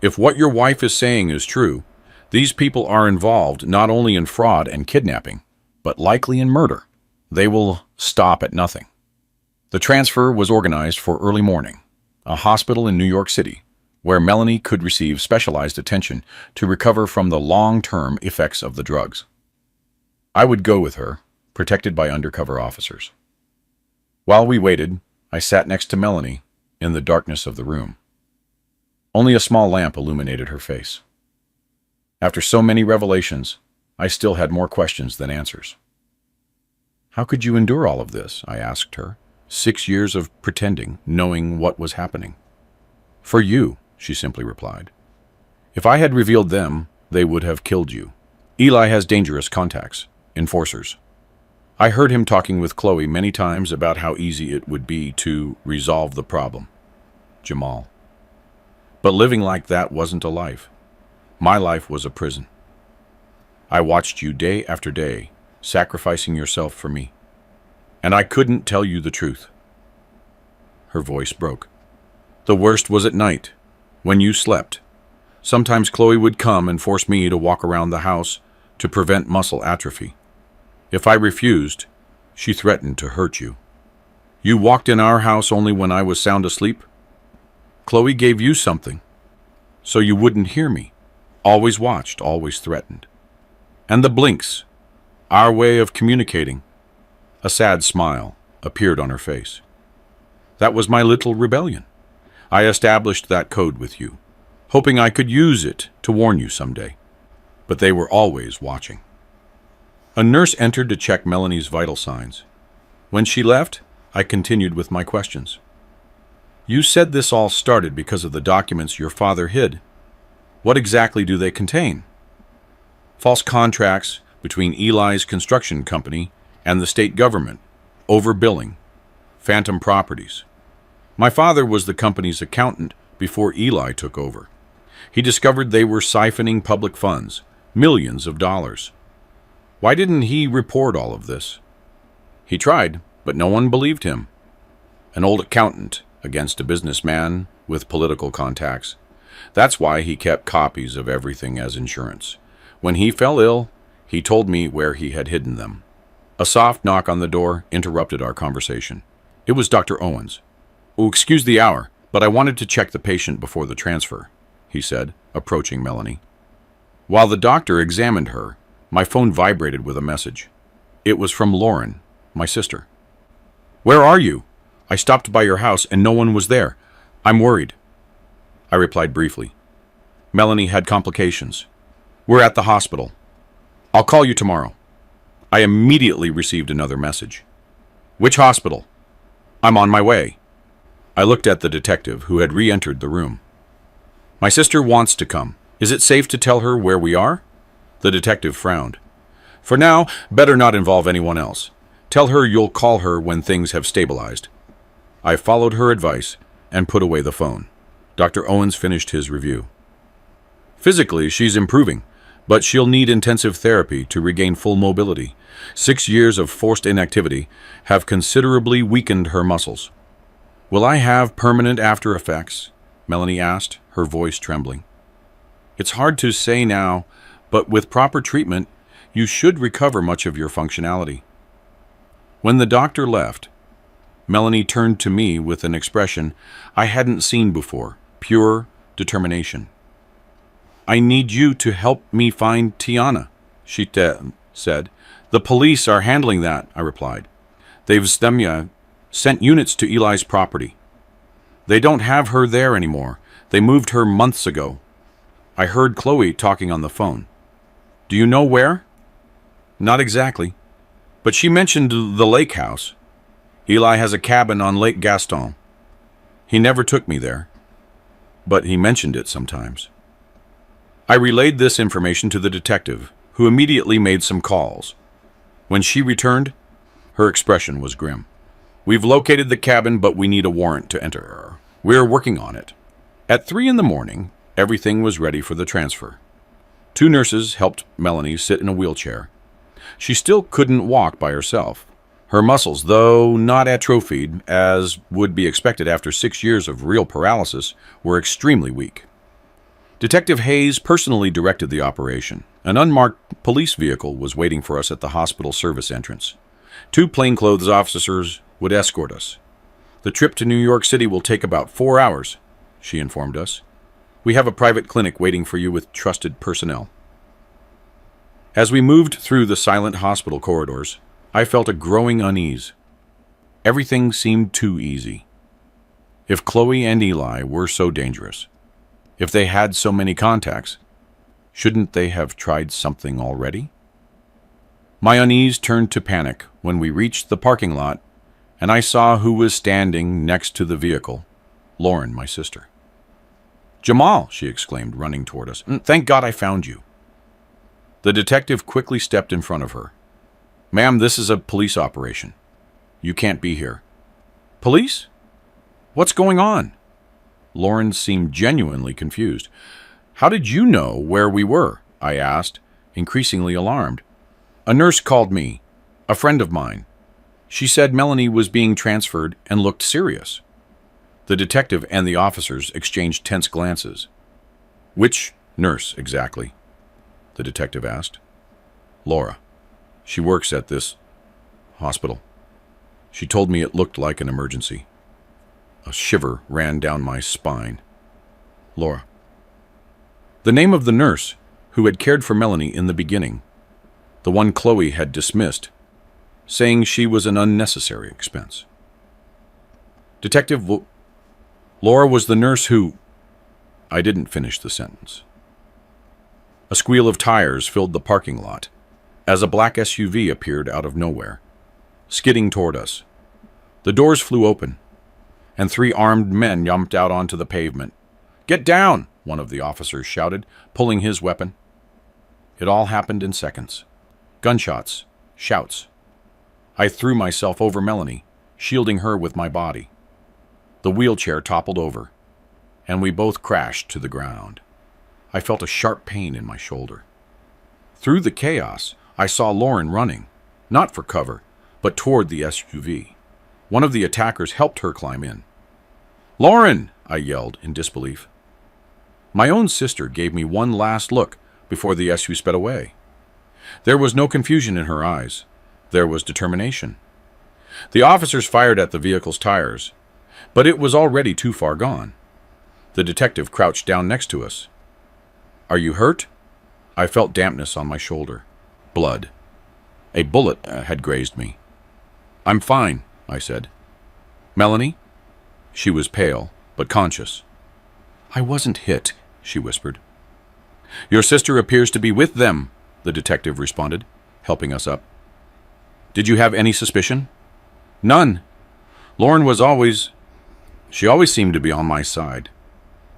A: If what your wife is saying is true, these people are involved not only in fraud and kidnapping, but likely in murder. They will stop at nothing. The transfer was organized for early morning, a hospital in New York City, where Melanie could receive specialized attention to recover from the long-term effects of the drugs. I would go with her, protected by undercover officers. While we waited, I sat next to Melanie in the darkness of the room. Only a small lamp illuminated her face. After so many revelations, I still had more questions than answers. How could you endure all of this? I asked her. 6 years of pretending, knowing what was happening. For you, she simply replied. If I had revealed them, they would have killed you. Eli has dangerous contacts, enforcers. I heard him talking with Chloe many times about how easy it would be to resolve the problem. Jamal. But living like that wasn't a life. My life was a prison. I watched you day after day, sacrificing yourself for me. And I couldn't tell you the truth. Her voice broke. The worst was at night, when you slept. Sometimes Chloe would come and force me to walk around the house to prevent muscle atrophy. If I refused, she threatened to hurt you. You walked in our house only when I was sound asleep? Chloe gave you something, so you wouldn't hear me. Always watched, always threatened. And the blinks, our way of communicating. A sad smile appeared on her face. That was my little rebellion. I established that code with you, hoping I could use it to warn you someday. But they were always watching. A nurse entered to check Melanie's vital signs. When she left, I continued with my questions. You said this all started because of the documents your father hid. What exactly do they contain? False contracts between Eli's construction company and the state government, overbilling, phantom properties. My father was the company's accountant before Eli took over. He discovered they were siphoning public funds, millions of dollars. Why didn't he report all of this? He tried, but no one believed him. An old accountant against a businessman with political contacts. That's why he kept copies of everything as insurance. When he fell ill, he told me where he had hidden them. A soft knock on the door interrupted our conversation. It was Dr. Owens. "Oh, excuse the hour, but I wanted to check the patient before the transfer," he said, approaching Melanie. While the doctor examined her, my phone vibrated with a message. It was from Lauren, my sister. "Where are you? I stopped by your house and no one was there. I'm worried." I replied briefly. Melanie had complications. "We're at the hospital. I'll call you tomorrow." I immediately received another message. "Which hospital?" "I'm on my way." I looked at the detective who had re-entered the room. "My sister wants to come. Is it safe to tell her where we are?" The detective frowned. "For now, better not involve anyone else. Tell her you'll call her when things have stabilized." I followed her advice and put away the phone. Dr. Owens finished his review. "Physically, she's improving, but she'll need intensive therapy to regain full mobility. 6 years of forced inactivity have considerably weakened her muscles." "Will I have permanent after effects?" Melanie asked, her voice trembling. "It's hard to say now, but with proper treatment, you should recover much of your functionality." When the doctor left, Melanie turned to me with an expression I hadn't seen before, pure determination. "I need you to help me find Tiana," she said. "The police are handling that," I replied. "They've sent units to Eli's property. They don't have her there anymore. They moved her months ago." I heard Chloe talking on the phone. "Do you know where?" "Not exactly, but she mentioned the lake house. Eli has a cabin on Lake Gaston. He never took me there, but he mentioned it sometimes." I relayed this information to the detective, who immediately made some calls. When she returned, her expression was grim. "We've located the cabin, but we need a warrant to enter her. We're working on it." At 3 a.m, everything was ready for the transfer. 2 nurses helped Melanie sit in a wheelchair. She still couldn't walk by herself. Her muscles, though not atrophied, as would be expected after 6 years of real paralysis, were extremely weak. Detective Hayes personally directed the operation. An unmarked police vehicle was waiting for us at the hospital service entrance. 2 plainclothes officers would escort us. "The trip to New York City will take about 4 hours, she informed us. "We have a private clinic waiting for you with trusted personnel." As we moved through the silent hospital corridors, I felt a growing unease. Everything seemed too easy. If Chloe and Eli were so dangerous, if they had so many contacts, shouldn't they have tried something already? My unease turned to panic when we reached the parking lot and I saw who was standing next to the vehicle, Lauren, my sister. "Jamal," she exclaimed, running toward us. "Thank God I found you." The detective quickly stepped in front of her. "Ma'am, this is a police operation. You can't be here." "Police? What's going on?" Lauren seemed genuinely confused. "How did you know where we were?" I asked, increasingly alarmed. "A nurse called me, a friend of mine. She said Melanie was being transferred and looked serious." The detective and the officers exchanged tense glances. Which nurse, exactly? The detective asked. Laura. She works at this hospital. She told me it looked like an emergency. A shiver ran down my spine. Laura. The name of the nurse who had cared for Melanie in the beginning, the one Chloe had dismissed, saying she was an unnecessary expense. Laura was the nurse who... I didn't finish the sentence. A squeal of tires filled the parking lot as a black SUV appeared out of nowhere, skidding toward us. The doors flew open, and 3 armed men jumped out onto the pavement. "Get down!" one of the officers shouted, pulling his weapon. It all happened in seconds. Gunshots, shouts. I threw myself over Melanie, shielding her with my body. The wheelchair toppled over, and we both crashed to the ground. I felt a sharp pain in my shoulder. Through the chaos, I saw Lauren running, not for cover, but toward the SUV. One of the attackers helped her climb in. "Lauren!" I yelled in disbelief. My own sister gave me one last look before the SUV sped away. There was no confusion in her eyes. There was determination. The officers fired at the vehicle's tires, but it was already too far gone. The detective crouched down next to us. "Are you hurt?" I felt dampness on my shoulder. Blood. A bullet had grazed me. "I'm fine," I said. "Melanie?" She was pale, but conscious. "I wasn't hit," she whispered. "Your sister appears to be with them," the detective responded, helping us up. "Did you have any suspicion?" "None. Lauren was always... She always seemed to be on my side."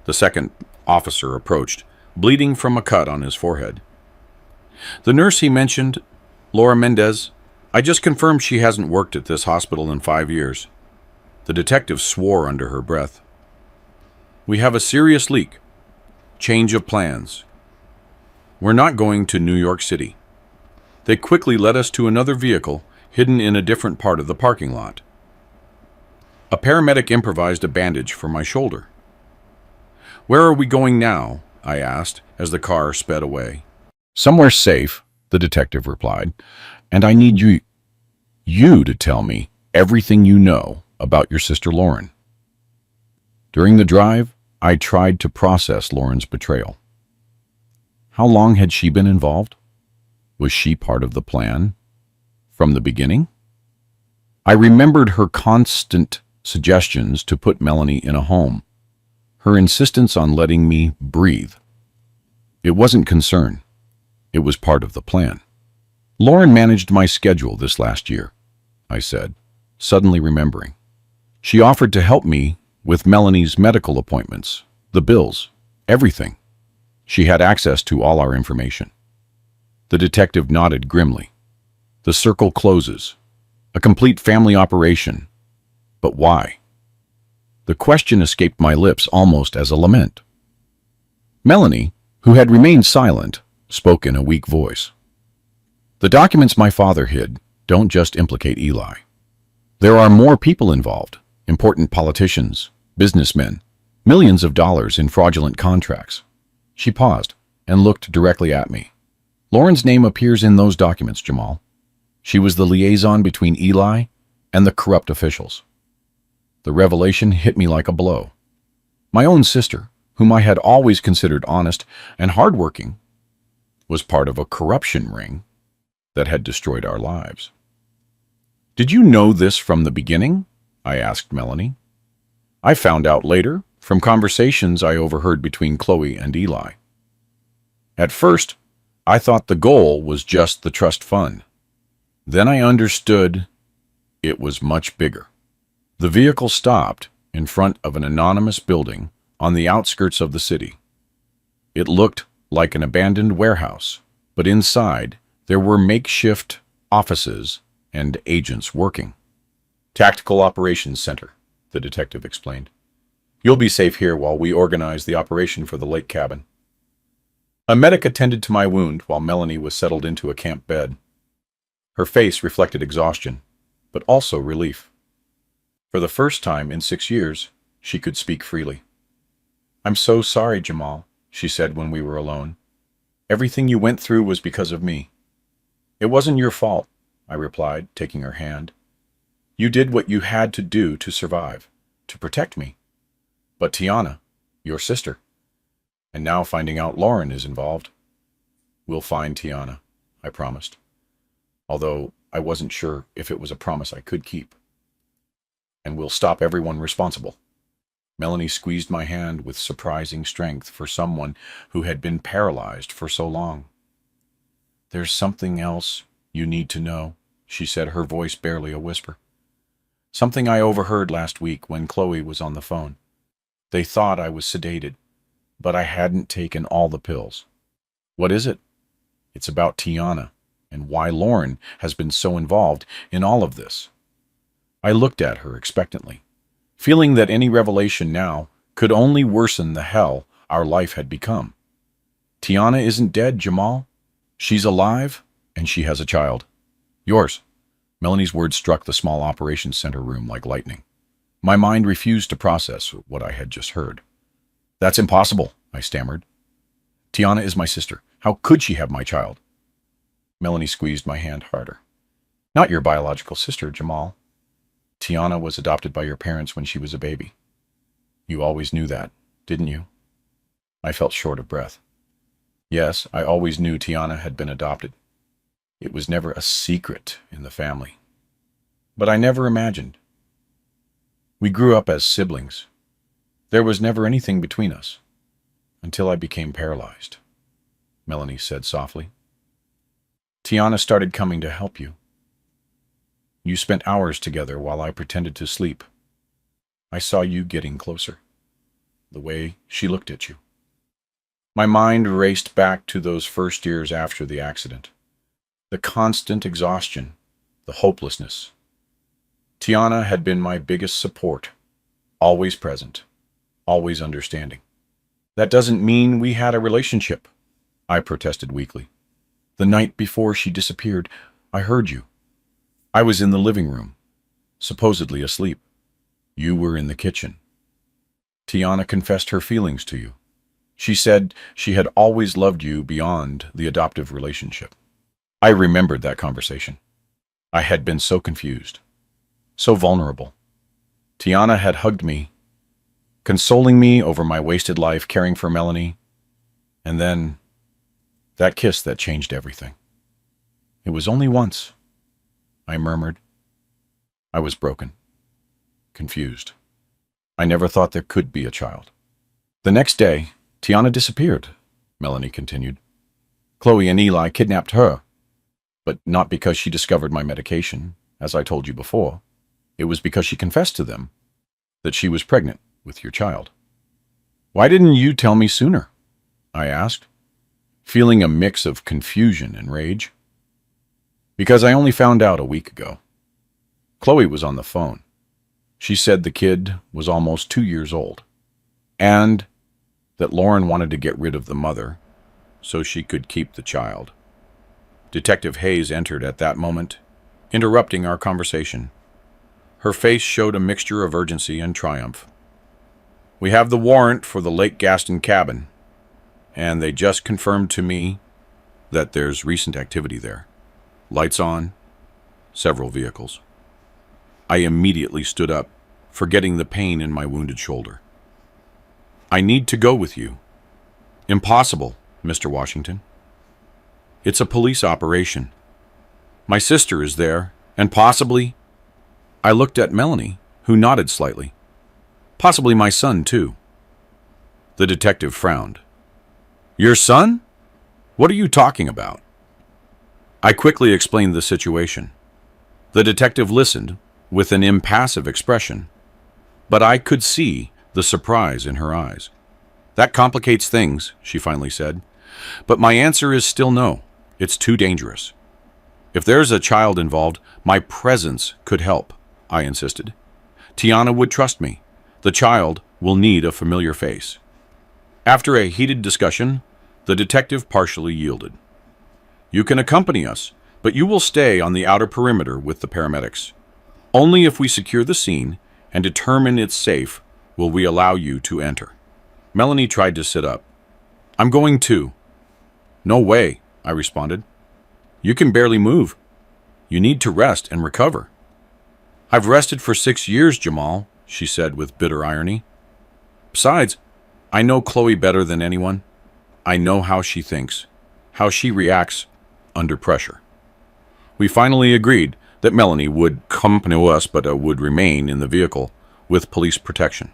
A: The second officer approached, bleeding from a cut on his forehead. "The nurse he mentioned, Laura Mendez, I just confirmed she hasn't worked at this hospital in 5 years." The detective swore under her breath. "We have a serious leak. Change of plans. We're not going to New York City." They quickly led us to another vehicle hidden in a different part of the parking lot. A paramedic improvised a bandage for my shoulder. "Where are we going now?" I asked as the car sped away. "Somewhere safe," the detective replied, "and I need you to tell me everything you know about your sister Lauren." During the drive, I tried to process Lauren's betrayal. How long had she been involved? Was she part of the plan from the beginning? I remembered her constant suggestions to put Melanie in a home, her insistence on letting me breathe. It wasn't concern. It was part of the plan. "Lauren managed my schedule this last year," I said, suddenly remembering. "She offered to help me with Melanie's medical appointments, the bills, everything. She had access to all our information." The detective nodded grimly. "The circle closes. A complete family operation. But why?" The question escaped my lips almost as a lament. Melanie, who had remained silent, spoke in a weak voice. "The documents my father hid don't just implicate Eli. There are more people involved, important politicians, businessmen, millions of dollars in fraudulent contracts." She paused and looked directly at me. "Lauren's name appears in those documents, Jamal. She was the liaison between Eli and the corrupt officials." The revelation hit me like a blow. My own sister, whom I had always considered honest and hardworking, was part of a corruption ring that had destroyed our lives. "Did you know this from the beginning?" I asked Melanie. "I found out later from conversations I overheard between Chloe and Eli. At first, I thought the goal was just the trust fund. Then I understood it was much bigger." The vehicle stopped in front of an anonymous building on the outskirts of the city. It looked like an abandoned warehouse, but inside there were makeshift offices and agents working. "Tactical Operations Center," the detective explained. "You'll be safe here while we organize the operation for the lake cabin." A medic attended to my wound while Melanie was settled into a camp bed. Her face reflected exhaustion, but also relief. For the first time in 6 years, she could speak freely. "I'm so sorry, Jamal," she said when we were alone. Everything you went through was because of me. It wasn't your fault, I replied, taking her hand. You did what you had to do to survive, to protect me. But Tiana, your sister, and now finding out Lauren is involved. We'll find Tiana, I promised, although I wasn't sure if it was a promise I could keep. And we'll stop everyone responsible. Melanie squeezed my hand with surprising strength for someone who had been paralyzed for so long. There's something else you need to know, she said, her voice barely a whisper. Something I overheard last week when Chloe was on the phone. They thought I was sedated, but I hadn't taken all the pills. What is it? It's about Tiana and why Lauren has been so involved in all of this. I looked at her expectantly, feeling that any revelation now could only worsen the hell our life had become. Tiana isn't dead, Jamal. She's alive, and she has a child. Yours. Melanie's words struck the small operations center room like lightning. My mind refused to process what I had just heard. That's impossible, I stammered. Tiana is my sister. How could she have my child? Melanie squeezed my hand harder. Not your biological sister, Jamal. Tiana was adopted by your parents when she was a baby. You always knew that, didn't you? I felt short of breath. Yes, I always knew Tiana had been adopted. It was never a secret in the family. But I never imagined. We grew up as siblings. There was never anything between us, until I became paralyzed, Melanie said softly. Tiana started coming to help you. You spent hours together while I pretended to sleep. I saw you getting closer, the way she looked at you. My mind raced back to those first years after the accident. The constant exhaustion, the hopelessness. Tiana had been my biggest support, always present, always understanding. That doesn't mean we had a relationship, I protested weakly. The night before she disappeared, I heard you. I was in the living room, supposedly asleep. You were in the kitchen. Tiana confessed her feelings to you. She said she had always loved you beyond the adoptive relationship. I remembered that conversation. I had been so confused, so vulnerable. Tiana had hugged me, consoling me over my wasted life caring for Melanie, and then that kiss that changed everything. It was only once, I murmured. I was broken, confused. I never thought there could be a child. The next day, Tiana disappeared, Melanie continued. Chloe and Eli kidnapped her, but not because she discovered my medication, as I told you before. It was because she confessed to them that she was pregnant with your child. Why didn't you tell me sooner? I asked, feeling a mix of confusion and rage. Because I only found out a week ago. Chloe was on the phone. She said the kid was almost 2 years old, and that Lauren wanted to get rid of the mother so she could keep the child. Detective Hayes entered at that moment, interrupting our conversation. Her face showed a mixture of urgency and triumph. We have the warrant for the Lake Gaston cabin, and they just confirmed to me that there's recent activity there. Lights on, several vehicles. I immediately stood up, forgetting the pain in my wounded shoulder. I need to go with you. Impossible, Mr. Washington. It's a police operation. My sister is there, and possibly... I looked at Melanie, who nodded slightly. Possibly my son, too. The detective frowned. Your son? What are you talking about? I quickly explained the situation. The detective listened with an impassive expression, but I could see the surprise in her eyes. That complicates things, she finally said, but my answer is still no. It's too dangerous. If there's a child involved, my presence could help, I insisted. Tiana would trust me. The child will need a familiar face. After a heated discussion, the detective partially yielded. You can accompany us, but you will stay on the outer perimeter with the paramedics. Only if we secure the scene and determine it's safe will we allow you to enter. Melanie tried to sit up. I'm going too. No way, I responded. You can barely move. You need to rest and recover. I've rested for 6 years, Jamal, she said with bitter irony. Besides, I know Chloe better than anyone. I know how she thinks, how she reacts under pressure. We finally agreed that Melanie would accompany us but would remain in the vehicle with police protection.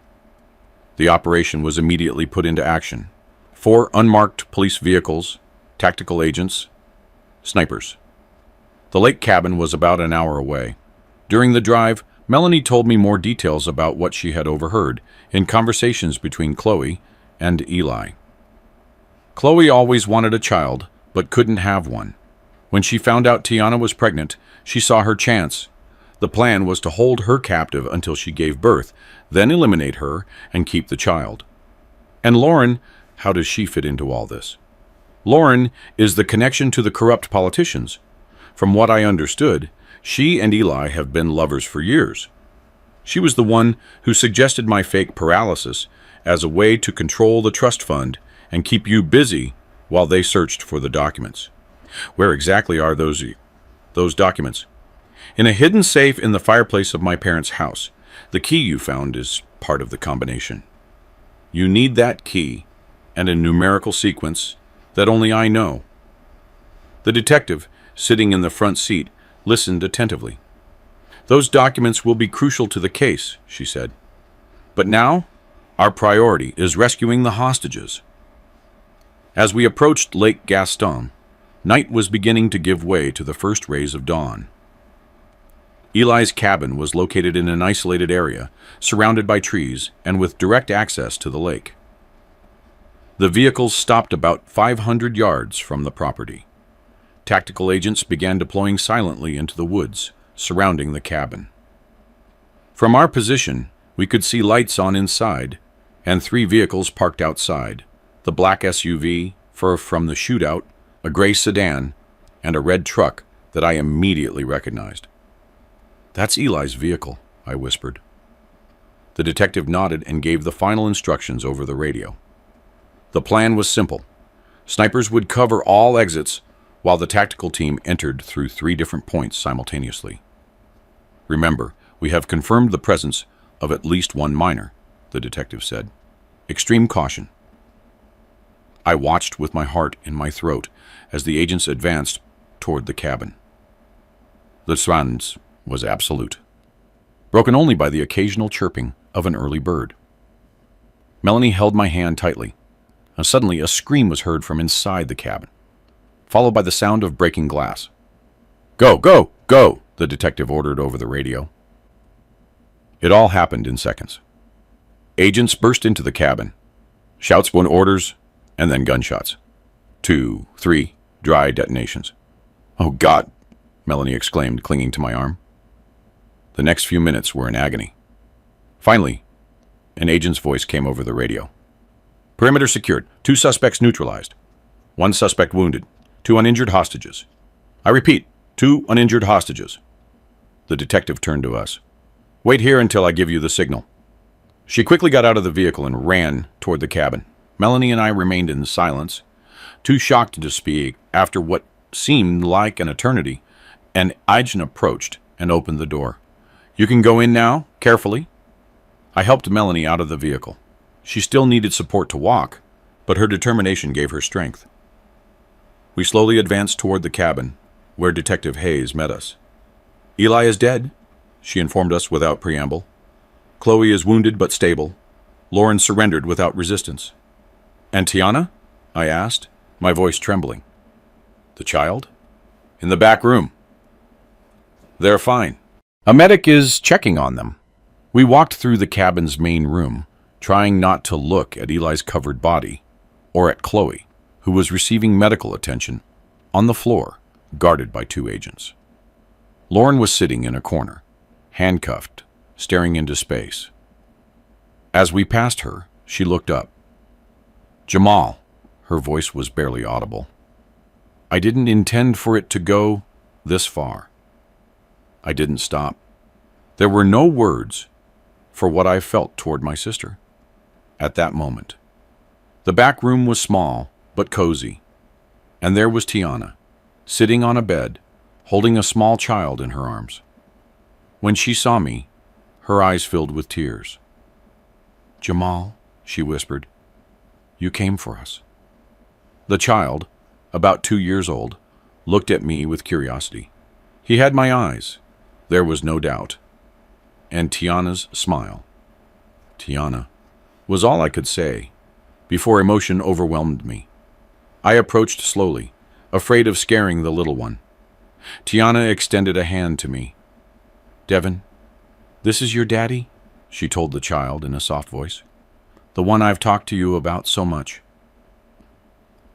A: The operation was immediately put into action. 4 unmarked police vehicles, tactical agents, snipers. The lake cabin was about an hour away. During the drive, Melanie told me more details about what she had overheard in conversations between Chloe and Eli. Chloe always wanted a child, but couldn't have one. When she found out Tiana was pregnant, she saw her chance. The plan was to hold her captive until she gave birth, then eliminate her and keep the child. And Lauren, how does she fit into all this? Lauren is the connection to the corrupt politicians. From what I understood, she and Eli have been lovers for years. She was the one who suggested my fake paralysis as a way to control the trust fund and keep you busy while they searched for the documents. Where exactly are those documents? In a hidden safe in the fireplace of my parents' house. The key you found is part of the combination. You need that key and a numerical sequence that only I know. The detective, sitting in the front seat, listened attentively. Those documents will be crucial to the case, she said. But now, our priority is rescuing the hostages. As we approached Lake Gaston, night was beginning to give way to the first rays of dawn. Eli's cabin was located in an isolated area, surrounded by trees and with direct access to the lake. The vehicles stopped about 500 yards from the property. Tactical agents began deploying silently into the woods surrounding the cabin. From our position, we could see lights on inside and 3 vehicles parked outside, the black SUV from the shootout, a gray sedan, and a red truck that I immediately recognized. That's Eli's vehicle, I whispered. The detective nodded and gave the final instructions over the radio. The plan was simple. Snipers would cover all exits while the tactical team entered through 3 different points simultaneously. Remember, we have confirmed the presence of at least 1 minor, the detective said. Extreme caution. I watched with my heart in my throat as the agents advanced toward the cabin. The silence was absolute, broken only by the occasional chirping of an early bird. Melanie held my hand tightly, and suddenly a scream was heard from inside the cabin, followed by the sound of breaking glass. Go, go, go, the detective ordered over the radio. It all happened in seconds. Agents burst into the cabin. Shouts went orders, and then gunshots. 2, 3, dry detonations. Oh, God, Melanie exclaimed, clinging to my arm. The next few minutes were in agony. Finally, an agent's voice came over the radio. Perimeter secured. 2 suspects neutralized. 1 suspect wounded. 2 uninjured hostages. I repeat, 2 uninjured hostages. The detective turned to us. Wait here until I give you the signal. She quickly got out of the vehicle and ran toward the cabin. Melanie and I remained in silence, too shocked to speak. After what seemed like an eternity, an agent approached and opened the door. You can go in now, carefully. I helped Melanie out of the vehicle. She still needed support to walk, but her determination gave her strength. We slowly advanced toward the cabin, where Detective Hayes met us. Eli is dead, she informed us without preamble. Chloe is wounded but stable. Lauren surrendered without resistance. And Tiana? I asked, my voice trembling. The child? In the back room. They're fine. A medic is checking on them. We walked through the cabin's main room, trying not to look at Eli's covered body, or at Chloe, who was receiving medical attention, on the floor, guarded by 2 agents. Lauren was sitting in a corner, handcuffed, staring into space. As we passed her, she looked up. Jamal, her voice was barely audible. I didn't intend for it to go this far. I didn't stop. There were no words for what I felt toward my sister at that moment. The back room was small, but cozy, and there was Tiana, sitting on a bed, holding a small child in her arms. When she saw me, her eyes filled with tears. "Jamal," she whispered, "you came for us." The child, about 2 years old, looked at me with curiosity. He had my eyes, there was no doubt, and Tiana's smile. "Tiana," was all I could say, before emotion overwhelmed me. I approached slowly, afraid of scaring the little one. Tiana extended a hand to me. "Devin, this is your daddy?" she told the child in a soft voice. "The one I've talked to you about so much."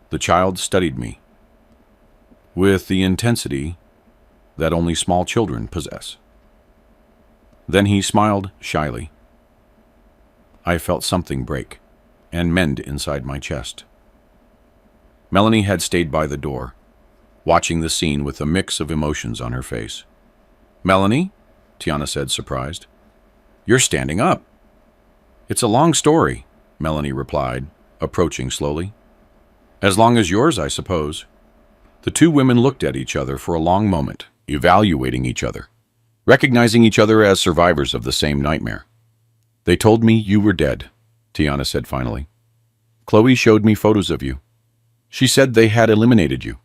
A: The child studied me with the intensity that only small children possess. Then he smiled shyly. I felt something break and mend inside my chest. Melanie had stayed by the door, watching the scene with a mix of emotions on her face. "Melanie?" Tiana said, surprised. "You're standing up." "It's a long story," Melanie replied, approaching slowly. "As long as yours, I suppose." The two women looked at each other for a long moment, evaluating each other, recognizing each other as survivors of the same nightmare. "They told me you were dead," Tiana said finally. "Chloe showed me photos of you. She said they had eliminated you."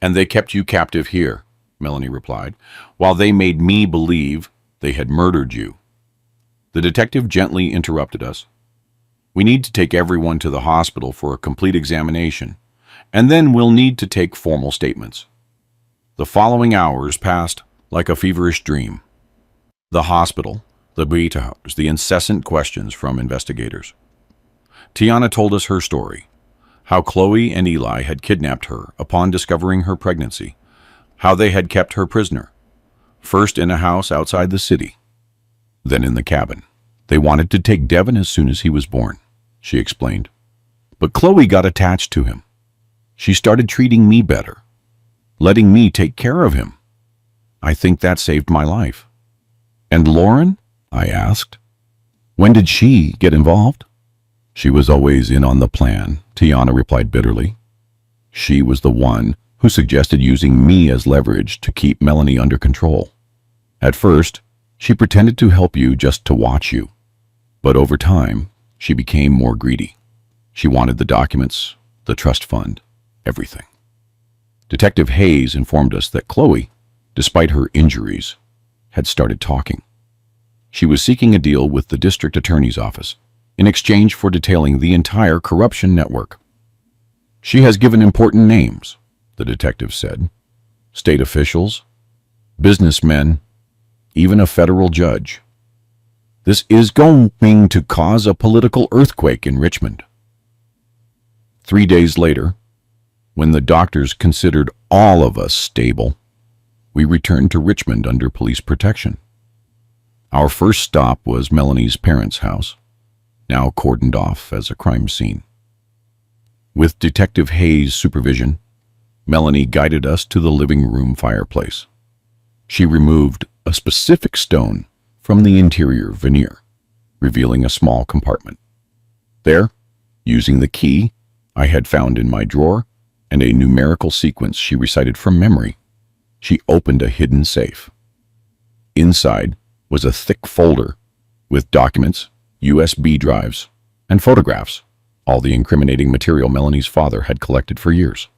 A: "And they kept you captive here," Melanie replied, "while they made me believe they had murdered you." The detective gently interrupted us. "We need to take everyone to the hospital for a complete examination, and then we'll need to take formal statements." The following hours passed like a feverish dream. The hospital, the Beta House, the incessant questions from investigators. Tiana told us her story, how Chloe and Eli had kidnapped her upon discovering her pregnancy, how they had kept her prisoner, first in a house outside the city, then in the cabin. They wanted to take Devin as soon as he was born, she explained. But Chloe got attached to him. She started treating me better, letting me take care of him. I think that saved my life. "And Lauren?" I asked. "When did she get involved?" "She was always in on the plan," Tiana replied bitterly. "She was the one who suggested using me as leverage to keep Melanie under control. At first, she pretended to help you just to watch you. But over time, she became more greedy. She wanted the documents, the trust fund, everything." Detective Hayes informed us that Chloe, despite her injuries, had started talking. She was seeking a deal with the district attorney's office in exchange for detailing the entire corruption network. "She has given important names," the detective said. "State officials, businessmen, even a federal judge. This is going to cause a political earthquake in Richmond." 3 days later, when the doctors considered all of us stable, we returned to Richmond under police protection. Our first stop was Melanie's parents' house, now cordoned off as a crime scene. With Detective Hayes' supervision, Melanie guided us to the living room fireplace. She removed a specific stone from the interior veneer, revealing a small compartment. There, using the key I had found in my drawer and a numerical sequence she recited from memory, she opened a hidden safe. Inside was a thick folder with documents, USB drives, and photographs, all the incriminating material Melanie's father had collected for years.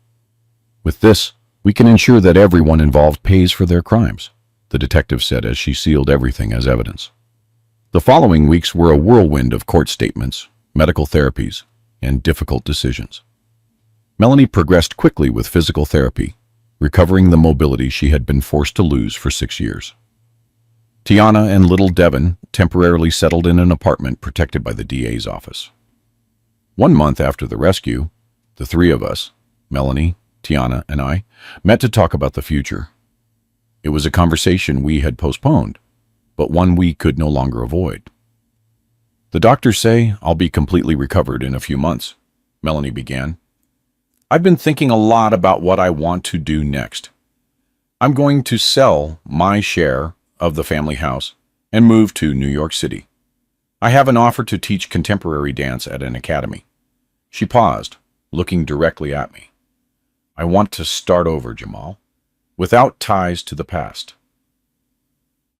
A: "With this, we can ensure that everyone involved pays for their crimes," the detective said as she sealed everything as evidence. The following weeks were a whirlwind of court statements, medical therapies, and difficult decisions. Melanie progressed quickly with physical therapy, recovering the mobility she had been forced to lose for 6 years. Tiana and little Devin temporarily settled in an apartment protected by the DA's office. 1 month after the rescue, the three of us, Melanie, Tiana, and I, met to talk about the future. It was a conversation we had postponed, but one we could no longer avoid. "The doctors say I'll be completely recovered in a few months," Melanie began. "I've been thinking a lot about what I want to do next. I'm going to sell my share of the family house and move to New York City. I have an offer to teach contemporary dance at an academy. She paused, looking directly at me. I want to start over, Jamal, without ties to the past.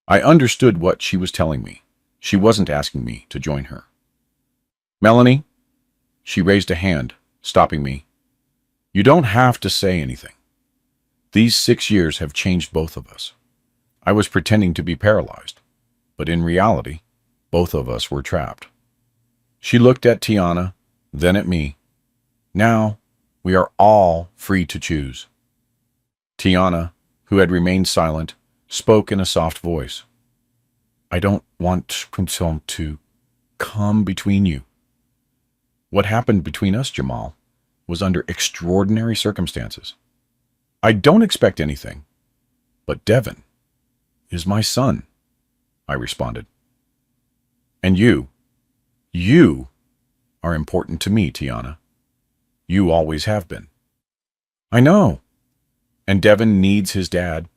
A: I understood what she was telling me. She wasn't asking me to join her. Melanie, she raised a hand, stopping me. You don't have to say anything. These 6 years have changed both of us. I was pretending to be paralyzed, but in reality, both of us were trapped. She looked at Tiana, then at me. Now, we are all free to choose. Tiana, who had remained silent, spoke in a soft voice. I don't want Crimson to come between you. What happened between us, Jamal, was under extraordinary circumstances. I don't expect anything, but Devin is my son, I responded. And you are important to me, Tiana. You always have been. I know, and Devin needs his dad,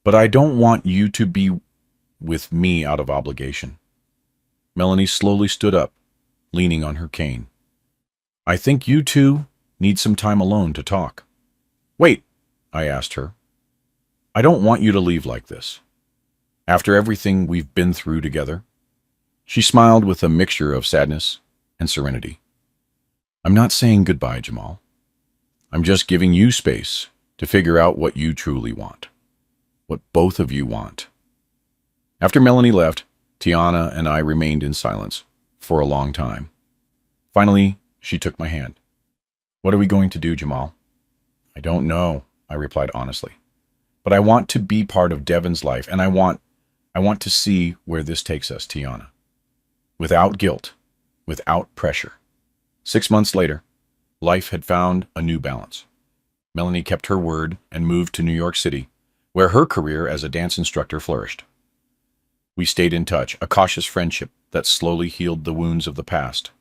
A: but I don't want you to be with me out of obligation. Melanie slowly stood up, leaning on her cane. I think you two need some time alone to talk. Wait, I asked her. I don't want you to leave like this. After everything we've been through together. She smiled with a mixture of sadness and serenity. I'm not saying goodbye, Jamal. I'm just giving you space to figure out what you truly want. What both of you want. After Melanie left, Tiana and I remained in silence for a long time. Finally, she took my hand. What are we going to do, Jamal? I don't know, I replied honestly. But I want to be part of Devin's life, and I want to see where this takes us, Tiana. Without guilt, without pressure. 6 months later, life had found a new balance. Melanie kept her word and moved to New York City, where her career as a dance instructor flourished. We stayed in touch, a cautious friendship that slowly healed the wounds of the past.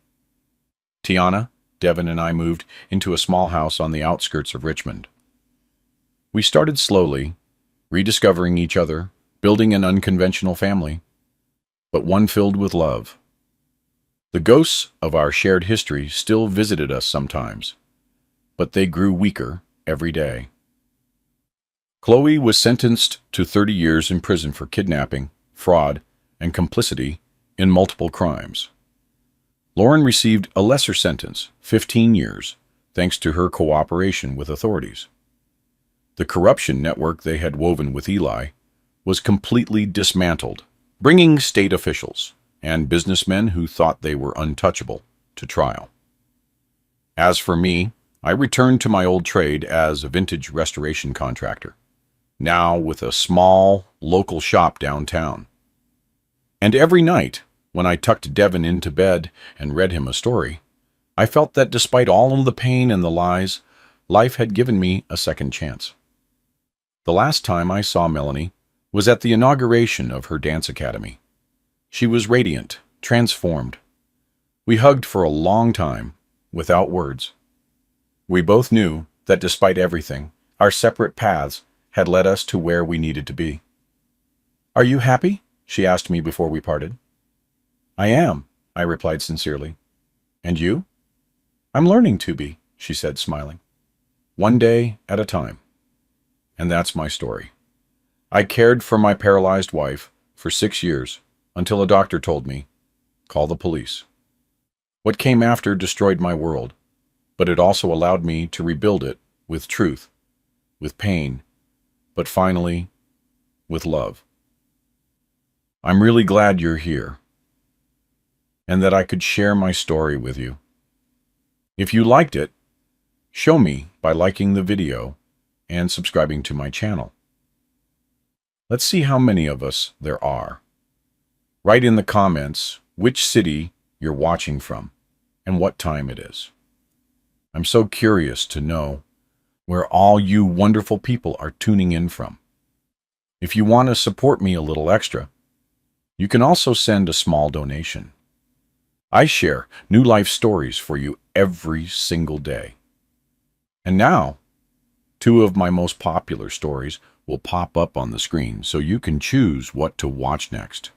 A: Tiana, Devin, and I moved into a small house on the outskirts of Richmond. We started slowly, rediscovering each other, building an unconventional family, but one filled with love. The ghosts of our shared history still visited us sometimes, but they grew weaker every day. Chloe was sentenced to 30 years in prison for kidnapping, fraud, and complicity in multiple crimes. Lauren received a lesser sentence, 15 years, thanks to her cooperation with authorities. The corruption network they had woven with Eli was completely dismantled, bringing state officials and businessmen who thought they were untouchable to trial. As for me, I returned to my old trade as a vintage restoration contractor, now with a small, local shop downtown. And every night, when I tucked Devin into bed and read him a story, I felt that despite all of the pain and the lies, life had given me a second chance. The last time I saw Melanie was at the inauguration of her dance academy. She was radiant, transformed. We hugged for a long time, without words. We both knew that despite everything, our separate paths had led us to where we needed to be. Are you happy? She asked me before we parted. I am, I replied sincerely. And you? I'm learning to be, she said, smiling. One day at a time. And that's my story. I cared for my paralyzed wife for 6 years until a doctor told me, call the police. What came after destroyed my world, but it also allowed me to rebuild it with truth, with pain, but finally, with love. I'm really glad you're here, and that I could share my story with you. If you liked it, show me by liking the video and subscribing to my channel. Let's see how many of us there are. Write in the comments which city you're watching from and what time it is. I'm so curious to know where all you wonderful people are tuning in from. If you want to support me a little extra, you can also send a small donation. I share new life stories for you every single day. And now, 2 of my most popular stories will pop up on the screen so you can choose what to watch next.